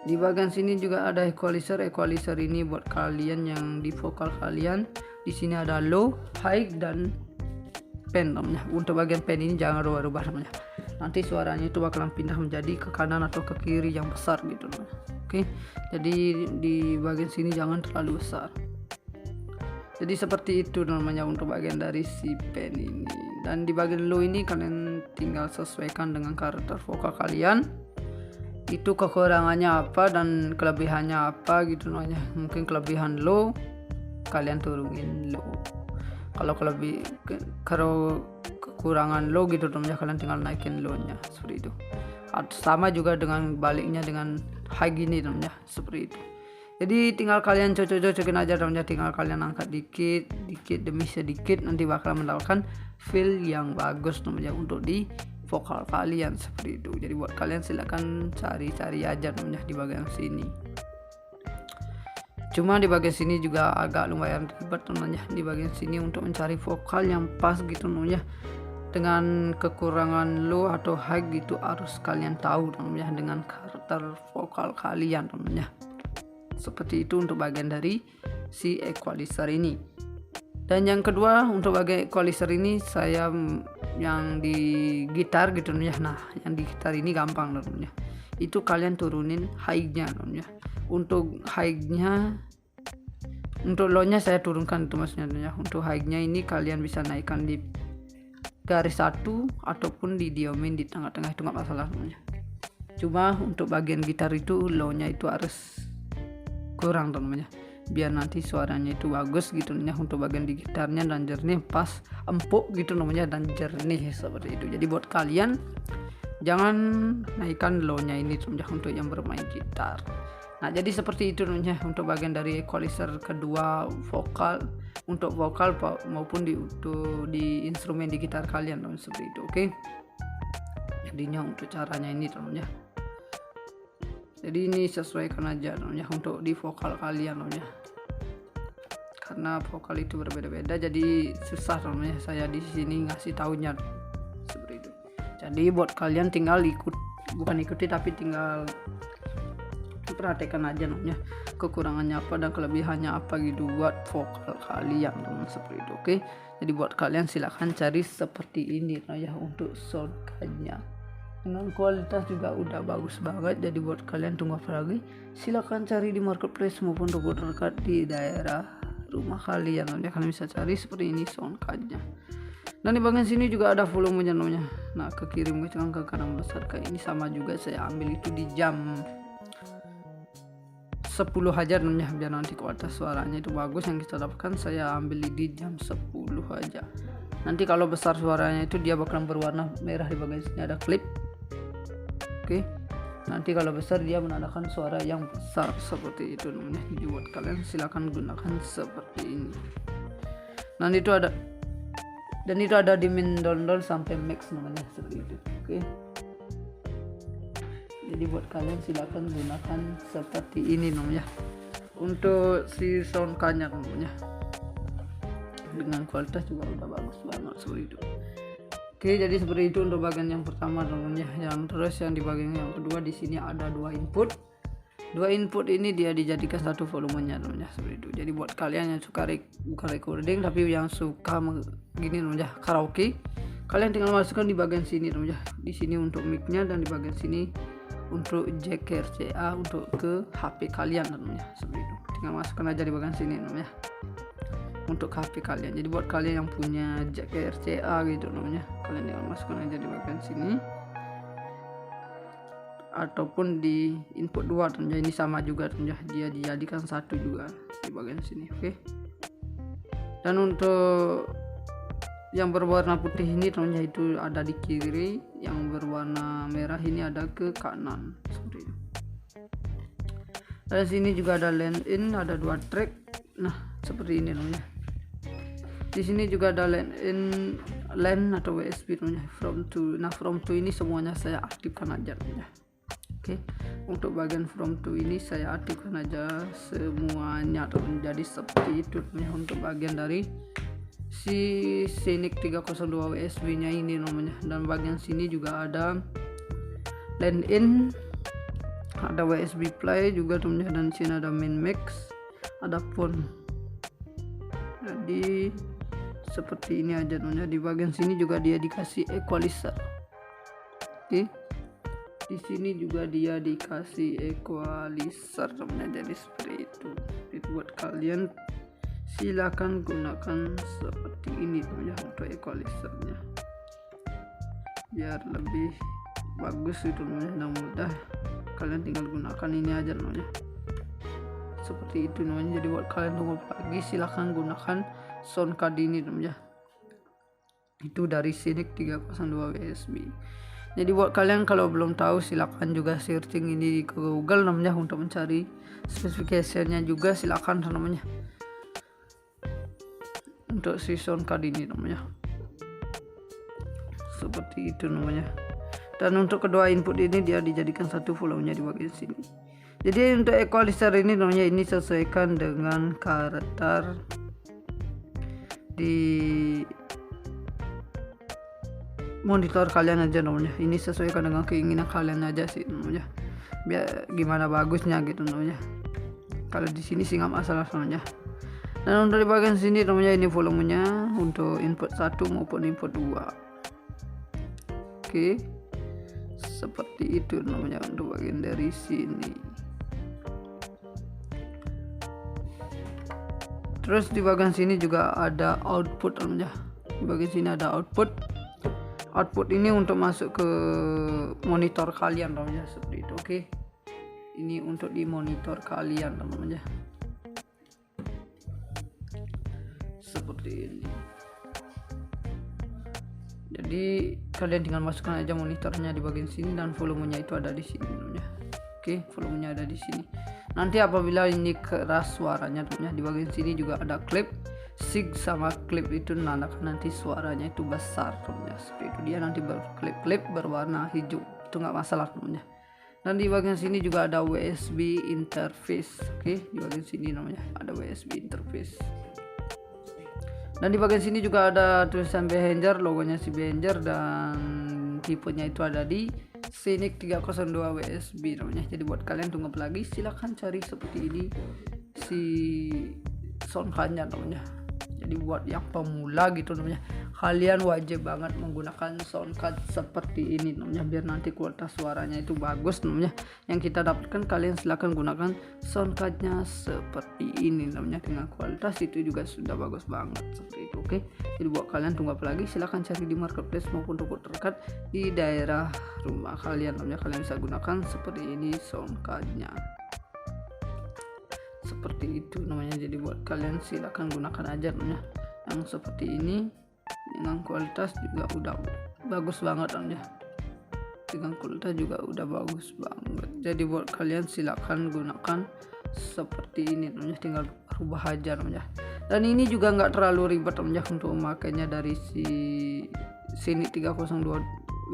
Di bagian sini juga ada equalizer. Equalizer ini buat kalian yang di vokal kalian. Di sini ada low, high, dan pen namanya. Untuk bagian pen ini jangan rubah-rubah namanya. Nanti suaranya itu bakalan pindah menjadi ke kanan atau ke kiri yang besar gitu namanya. Oke. Jadi di bagian sini jangan terlalu besar. Jadi seperti itu namanya untuk bagian dari si pen ini. Dan di bagian low ini kalian tinggal sesuaikan dengan karakter vokal kalian. Itu kekurangannya apa dan kelebihannya apa gitu namanya. Mungkin kelebihan low kalian turunin low. Kalau kekurangan low gitu namanya, kalian tinggal naikin low-nya seperti itu. Sama juga dengan baliknya dengan high gini namanya, seperti itu. Jadi tinggal kalian cocok-cocokin aja namanya, tinggal kalian angkat dikit demi sedikit, nanti bakal mendapatkan feel yang bagus namanya untuk di vokal kalian seperti itu. Jadi buat kalian silakan cari-cari aja namanya di bagian sini. Cuma di bagian sini juga agak lumayan ribet namanya di bagian sini untuk mencari vokal yang pas gitu namanya. Dengan kekurangan low atau high gitu harus kalian tahu namanya dengan karakter vokal kalian namanya. Seperti itu untuk bagian dari si equalizer ini. Dan yang kedua untuk bagian equalizer ini saya yang di gitar gitu namanya. Nah, yang di gitar ini gampang namanya. Itu kalian turunin high-nya namanya. Untuk high-nya, untuk low-nya saya turunkan itu maksudnya. Untuk high-nya ini kalian bisa naikkan di garis 1 ataupun di diomin di tengah-tengah, itu nggak masalah namanya. Cuma untuk bagian gitar itu low-nya itu harus kurang namanya, biar nanti suaranya itu bagus gitu namanya. Untuk bagian di gitarnya dan jernih, pas empuk gitu namanya, dan jernih seperti itu. Jadi buat kalian jangan naikkan low-nya ini namanya untuk yang bermain gitar. Nah, jadi seperti itu namanya untuk bagian dari equalizer kedua vokal, untuk vokal maupun di instrumen di gitar kalian namanya, seperti itu. Oke. Jadinya untuk caranya ini namanya. Jadi ini sesuaikan aja namanya untuk di vokal kalian namanya. Karena vokal itu berbeda-beda, jadi susah namanya saya di sini ngasih taunya seperti itu. Jadi buat kalian tinggal ikuti tapi tinggal perhatikan aja namanya kekurangannya apa dan kelebihannya apa gitu buat vokal kalian namanya, seperti itu. Oke. Jadi buat kalian silakan cari seperti ini namanya untuk soundcardnya. Dengan kualitas juga udah bagus banget. Jadi buat kalian tunggu apa lagi, silakan cari di marketplace maupun toko terdekat di daerah rumah kalian namanya. Kalian bisa cari seperti ini soundcardnya. Dan di bagian sini juga ada volumenya namanya. Nah, ke kiri mengecilkan, ke kanan besar kayak ini. Sama juga saya ambil itu di jam 10 aja namanya, biar nanti kualitas suaranya itu bagus. Yang kita dapatkan saya ambil di jam 10 aja. Nanti kalau besar suaranya itu dia bakalan berwarna merah. Di bagian sini ada klip. Oke. Nanti kalau besar dia menandakan suara yang besar seperti itu namanya. Jadi buat kalian silakan gunakan seperti ini. Dan itu ada di min down sampai max namanya, seperti itu. Oke. Jadi buat kalian silakan gunakan seperti ini namanya untuk si soundcardnya namanya. Dengan kualitas juga udah bagus banget seperti itu. Oke, jadi seperti itu untuk bagian yang pertama namanya. Yang terus yang di bagian yang kedua di sini ada dua input. Dua input ini dia dijadikan satu volumenya namanya, seperti itu. Jadi buat kalian yang suka bukan recording tapi yang suka gini namanya karaoke, kalian tinggal masukkan di bagian sini namanya. Di sini untuk mic-nya dan di bagian sini untuk jack RCA untuk ke HP kalian namanya, seperti itu. Tinggal masukkan aja di bagian sini namanya untuk HP kalian. Jadi buat kalian yang punya jack RCA gitu namanya, kalian tinggal masukkan aja di bagian sini ataupun di input 2 tentunya. Ini sama juga tentunya, dia dijadikan satu juga di bagian sini. Oke. Dan untuk yang berwarna putih ini tentunya itu ada di kiri, yang berwarna merah ini ada ke kanan, seperti itu. Dan sini juga ada land in, ada 2 track. Nah, seperti ini namanya. Di sini juga ada land atau WSP namanya, from to. Nah, from to ini semuanya saya aktifkan aja namanya. Oke. untuk bagian from to ini saya aktifkan aja semuanya jadi seperti itu namanya untuk bagian dari si Scenic 302 USB nya ini namanya. Dan bagian sini juga ada line in, ada USB play juga namanya, dan sini ada main mix, ada phone. Jadi seperti ini aja namanya. Di bagian sini juga dia dikasih equalizer. Oke. Di sini juga dia dikasih equalizer namanya, jadi seperti itu. Itu buat kalian silakan gunakan seperti ini namanya untuk equalizernya biar lebih bagus itu namanya dan mudah. Kalian tinggal gunakan ini aja namanya, seperti itu namanya. Jadi buat kalian tunggu pagi silakan gunakan sound card ini namanya, itu dari Scenic 302 USB. Jadi buat kalian kalau belum tahu silakan juga searching ini ke Google namanya untuk mencari spesifikasinya juga, silakan namanya untuk si sound card ini namanya, seperti itu namanya. Dan untuk kedua input ini dia dijadikan satu volumenya di bagian sini. Jadi untuk equalizer ini namanya, ini sesuaikan dengan karakter di monitor kalian aja namanya. Ini sesuaikan dengan keinginan kalian aja sih namanya, biar gimana bagusnya gitu namanya. Kalau di sini sih nggak masalah namanya. Dan untuk di bagian sini namanya ini volumenya untuk input 1 maupun input 2. Oke, seperti itu namanya untuk bagian dari sini. Terus di bagian sini juga ada output namanya. Di bagian sini ada output. Output ini untuk masuk ke monitor kalian namanya, seperti itu. Oke, ini untuk di monitor kalian namanya, seperti ini. Jadi kalian tinggal masukkan aja monitornya di bagian sini dan volumenya itu ada di sini namanya. Oke, volumenya ada di sini. Nanti apabila ini keras suaranya namanya, di bagian sini juga ada klip sig sama klip itu menandakan nanti suaranya itu besar namanya, seperti itu. Dia nanti berklip berwarna hijau, itu nggak masalah namanya. Dan di bagian sini juga ada USB interface. Oke, di bagian sini namanya ada USB interface. Dan di bagian sini juga ada tulisan Behringer, logonya si Behringer, dan tipenya itu ada di Scenic 302 USB namanya. Jadi buat kalian tunggu lagi silahkan cari seperti ini si sound cardnya namanya. Jadi buat yang pemula gitu namanya, kalian wajib banget menggunakan sound card seperti ini namanya, biar nanti kualitas suaranya itu bagus namanya. Yang kita dapatkan, kalian silahkan gunakan sound cardnya seperti ini namanya, dengan kualitas itu juga sudah bagus banget seperti itu. Oke, jadi buat kalian tunggu apa lagi, silahkan cari di marketplace maupun toko terdekat di daerah rumah kalian namanya. Kalian bisa gunakan seperti ini sound cardnya, seperti itu namanya. Jadi buat kalian silakan gunakan aja namanya yang seperti ini, dengan kualitas juga udah bagus banget namanya, dengan kualitas juga udah bagus banget. Jadi buat kalian silakan gunakan seperti ini namanya, tinggal rubah aja namanya. Dan ini juga nggak terlalu ribet namanya untuk memakainya dari si Scenic 302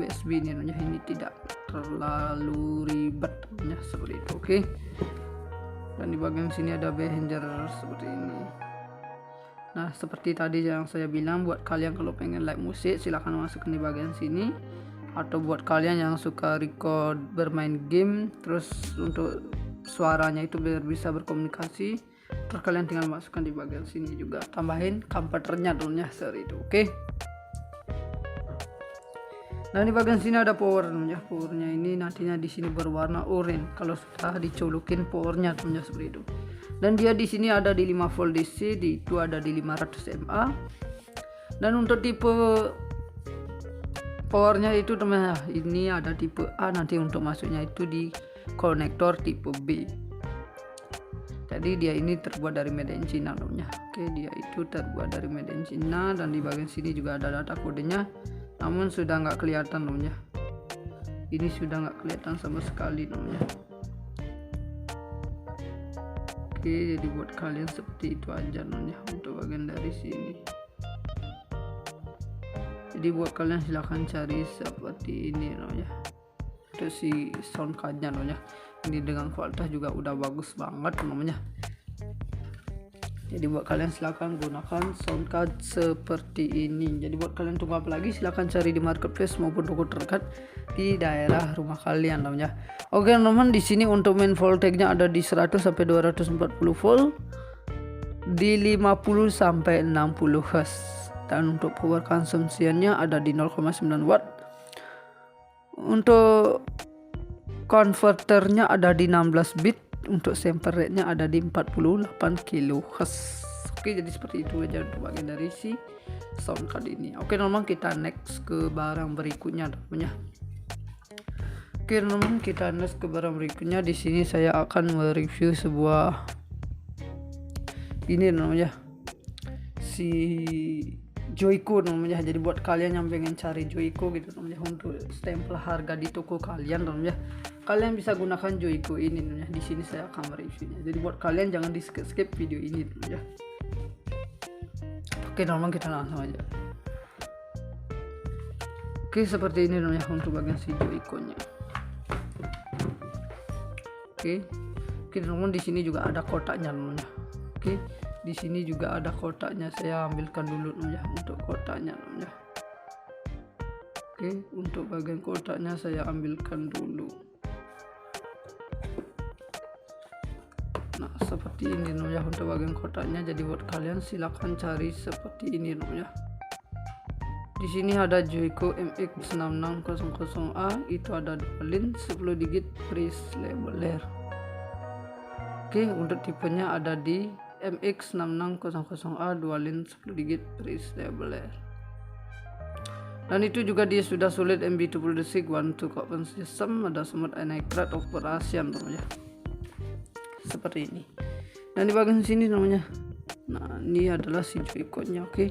USB ini namanya. Ini tidak terlalu ribet namanya, seperti itu. Oke. Dan di bagian sini ada Behringer seperti ini. Nah, seperti tadi yang saya bilang, buat kalian kalau pengen like musik silahkan masukkan di bagian sini, atau buat kalian yang suka record bermain game, terus untuk suaranya itu biar bisa berkomunikasi, terus kalian tinggal masukkan di bagian sini juga, tambahin komputernya dulunya seperti itu. Oke. Nah, di bagian sini ada power namanya. Powernya ini nantinya di sini berwarna oranye kalau sudah dicolokin powernya namanya, seperti itu. Dan dia di sini ada di 5 volt DC, di itu ada di 500 mA. Dan untuk tipe powernya itu namanya, ini ada tipe A, nanti untuk masuknya itu di konektor tipe B. Jadi dia ini terbuat dari made in China namanya. Oke, dia itu terbuat dari made in China. Dan di bagian sini juga ada data kodenya, namun sudah nggak kelihatan namanya. Ini sudah nggak kelihatan sama sekali namanya. Oke, jadi buat kalian seperti itu aja namanya untuk bagian dari sini. Jadi buat kalian silahkan cari seperti ini namanya, itu si sound cardnya namanya. ini dengan kualitas juga udah bagus banget namanya. Jadi buat kalian silahkan gunakan sound card seperti ini. Jadi buat kalian tunggu apa lagi, silahkan cari di marketplace maupun toko terdekat di daerah rumah kalian namanya. Oke teman-teman, di sini untuk main voltage-nya ada di 100 sampai 240 volt, di 50 sampai 60 Hz, dan untuk power consumption-nya ada di 0,9 watt. Untuk converternya ada di 16 bit. Untuk sample rate-nya ada di 48 kHz. Oke, jadi seperti itu aja untuk bagian dari si sound card ini. Oke teman-teman, kita next ke barang berikutnya namanya. Oke teman-teman, kita next ke barang berikutnya. Di sini saya akan mereview sebuah ini namanya, si Joico namanya. Jadi buat kalian yang pengen cari Joico gitu namanya, untuk stempel harga di toko kalian namanya, kalian bisa gunakan Joico ini namanya. Di sini saya akan mereviewnya. Jadi buat kalian jangan di skip video ini namanya. Oke teman-teman, kita langsung aja. Oke, seperti ini namanya untuk bagian si Joico-nya. Oke, teman-teman, di sini juga ada kotaknya namanya. Oke, di sini juga ada kotaknya. Saya ambilkan dulu namanya untuk kotaknya namanya. Oke, untuk bagian kotaknya saya ambilkan dulu. Nah, seperti ini namanya untuk bagian kotaknya. Jadi buat kalian silakan cari seperti ini namanya. Di sini ada Joico MX6600A, itu ada lin 10 digit Freeze Leveler. Oke, untuk tipenya ada di MX6600A 2 lin 10 digit Freeze Leveler. Dan itu juga dia sudah solid MB226 1-2 open system, ada smooth and accurate operation namanya. Seperti ini. Dan di bagian sini namanya. Nah, ini adalah si Joico-nya. Oke.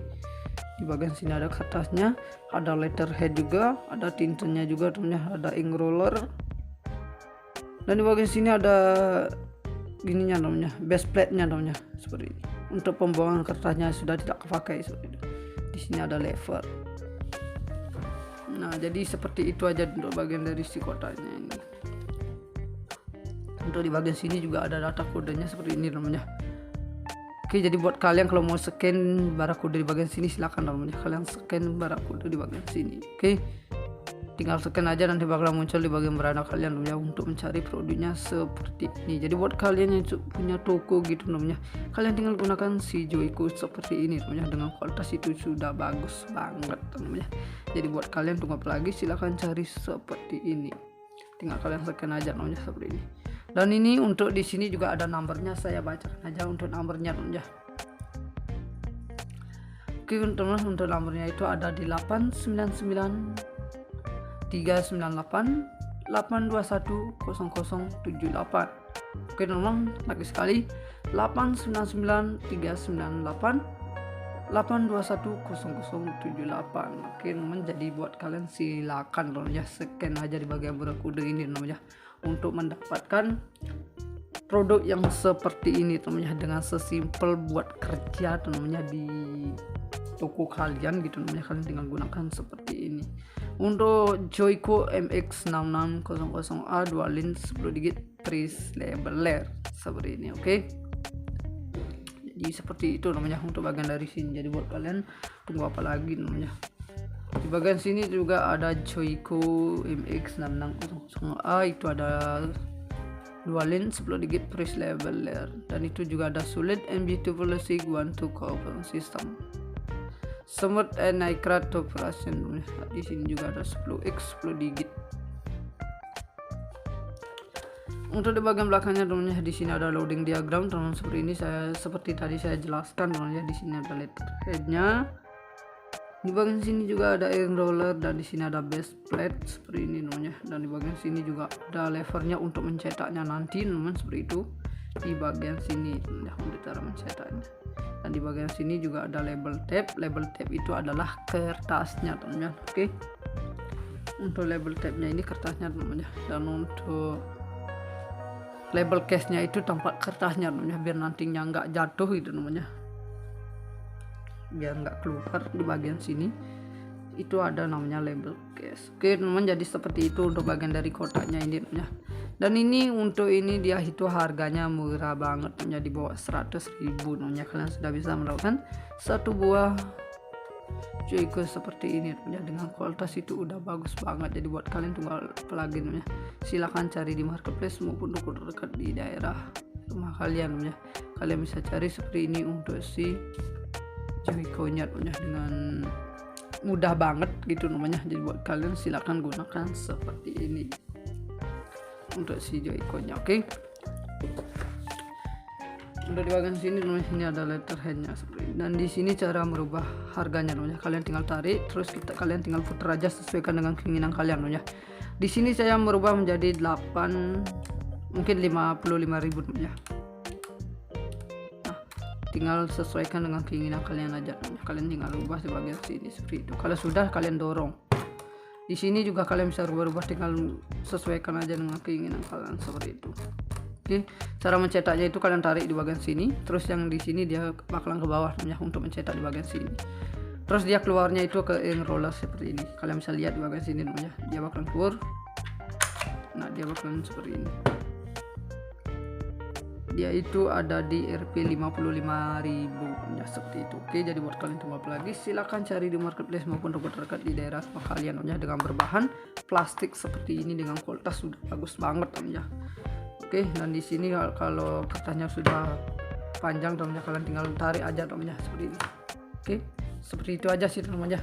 Di bagian sini ada kertasnya, ada letterhead juga, ada tintanya juga namanya, ada ink roller. Dan di bagian sini ada gininya namanya, base plate-nya namanya, seperti ini. Untuk pembuangan kertasnya sudah tidak kepakai seperti itu. Di sini ada lever. Nah, jadi seperti itu aja untuk bagian dari si kotaknya ini. Untuk di bagian sini juga ada data kodenya seperti ini namanya. Oke, jadi buat kalian kalau mau scan barcode di bagian sini silakan namanya, kalian scan barcode di bagian sini. Oke, tinggal scan aja, nanti bakal muncul di bagian beranda kalian namanya untuk mencari produknya seperti ini. Jadi buat kalian yang punya toko gitu namanya, kalian tinggal gunakan si Joico seperti ini namanya, dengan kualitas itu sudah bagus banget namanya. Jadi buat kalian tunggu apa lagi, silakan cari seperti ini, tinggal kalian scan aja namanya seperti ini. Dan ini untuk di sini juga ada nomornya, saya bacakan aja untuk nomornya namanya. Oke teman-teman, untuk nomornya itu ada di 899 398 821 0078. Oke teman-teman, lagi sekali 899 398 821 0078. Oke teman-teman, jadi buat kalian silakan namanya scan aja di bagian barcode ini namanya, untuk mendapatkan produk yang seperti ini namanya, dengan sesimpel buat kerja namanya di toko kalian gitu namanya, kalian tinggal gunakan seperti ini. Untuk Joico MX6600A 2 lin 10 digit Freeze Leveler seperti ini. Oke, jadi seperti itu namanya untuk bagian dari sini. Jadi buat kalian tunggu apa lagi namanya. Di bagian sini juga ada Joico MX6600A, itu ada 2 lin 10 digit Freeze Leveler, dan itu juga ada solid MB226 1-2 open system, smooth and accurate operation. Di sini juga ada 10x 10 digit. Untuk di bagian belakangnya teman-teman, di sini ada loading diagram teman-teman seperti ini. Seperti tadi saya jelaskan teman-teman, di sini ada letterheadnya. Di bagian sini juga ada ink roller, dan di sini ada base plate seperti ini namanya. Dan di bagian sini juga ada levernya untuk mencetaknya nanti teman-teman, seperti itu. Di bagian sini untuk cara mencetaknya. Dan di bagian sini juga ada label tape. Label tape itu adalah kertasnya teman-teman. Oke. Untuk label tape-nya ini kertasnya teman-teman. Dan untuk label case-nya itu tempat kertasnya namanya, biar nantinya nggak jatuh gitu namanya, biar nggak keluar. Di bagian sini itu ada namanya label case. Oke teman-teman, jadi seperti itu untuk bagian dari kotaknya ini namanya. Dan ini untuk ini dia itu harganya murah banget, di bawah 100.000 namanya. Kalian sudah bisa mendapatkan satu buah Joyko seperti ini namanya, dengan kualitas itu udah bagus banget. Jadi buat kalian tinggal plugin namanya, silahkan cari di marketplace maupun toko terdekat di daerah rumah kalian namanya. Kalian bisa cari seperti ini untuk si Joyko-nya namanya, dengan mudah banget gitu namanya. Jadi buat kalian silahkan gunakan seperti ini untuk si Joyko-nya. Oke. Untuk di bagian sini namanya, sini ada letterhead-nya seperti ini. Dan di sini cara merubah harganya namanya. Kalian tinggal tarik, terus kalian tinggal putar aja sesuaikan dengan keinginan kalian namanya. Di sini saya merubah menjadi 8, mungkin 55.000 namanya. Nah, tinggal sesuaikan dengan keinginan kalian aja namanya. Kalian tinggal rubah di bagian sini seperti itu. Kalau sudah, kalian dorong. Di sini juga kalian bisa rubah-rubah, tinggal sesuaikan aja dengan keinginan kalian seperti itu. Oke, cara mencetaknya itu kalian tarik di bagian sini, terus yang di sini dia bakalan ke bawah namanya untuk mencetak di bagian sini. Terus dia keluarnya itu ke ink roller seperti ini. Kalian bisa lihat di bagian sini namanya, dia bakalan keluar. Nah, dia bakalan seperti ini. Dia itu ada di Rp 55.000 ya, seperti itu. Oke, jadi buat kalian tunggu apa lagi, silahkan cari di marketplace maupun toko terdekat di daerah rumah kalian ya, dengan berbahan plastik seperti ini dengan kualitas sudah bagus banget ya. Oke, dan di sini kalau kertasnya sudah panjang namanya, kalian tinggal tarik aja namanya seperti ini. Oke, seperti itu aja sih namanya.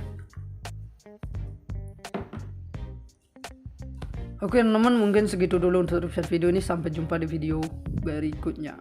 Oke teman-teman, mungkin segitu dulu untuk video ini. Sampai jumpa di video berikutnya.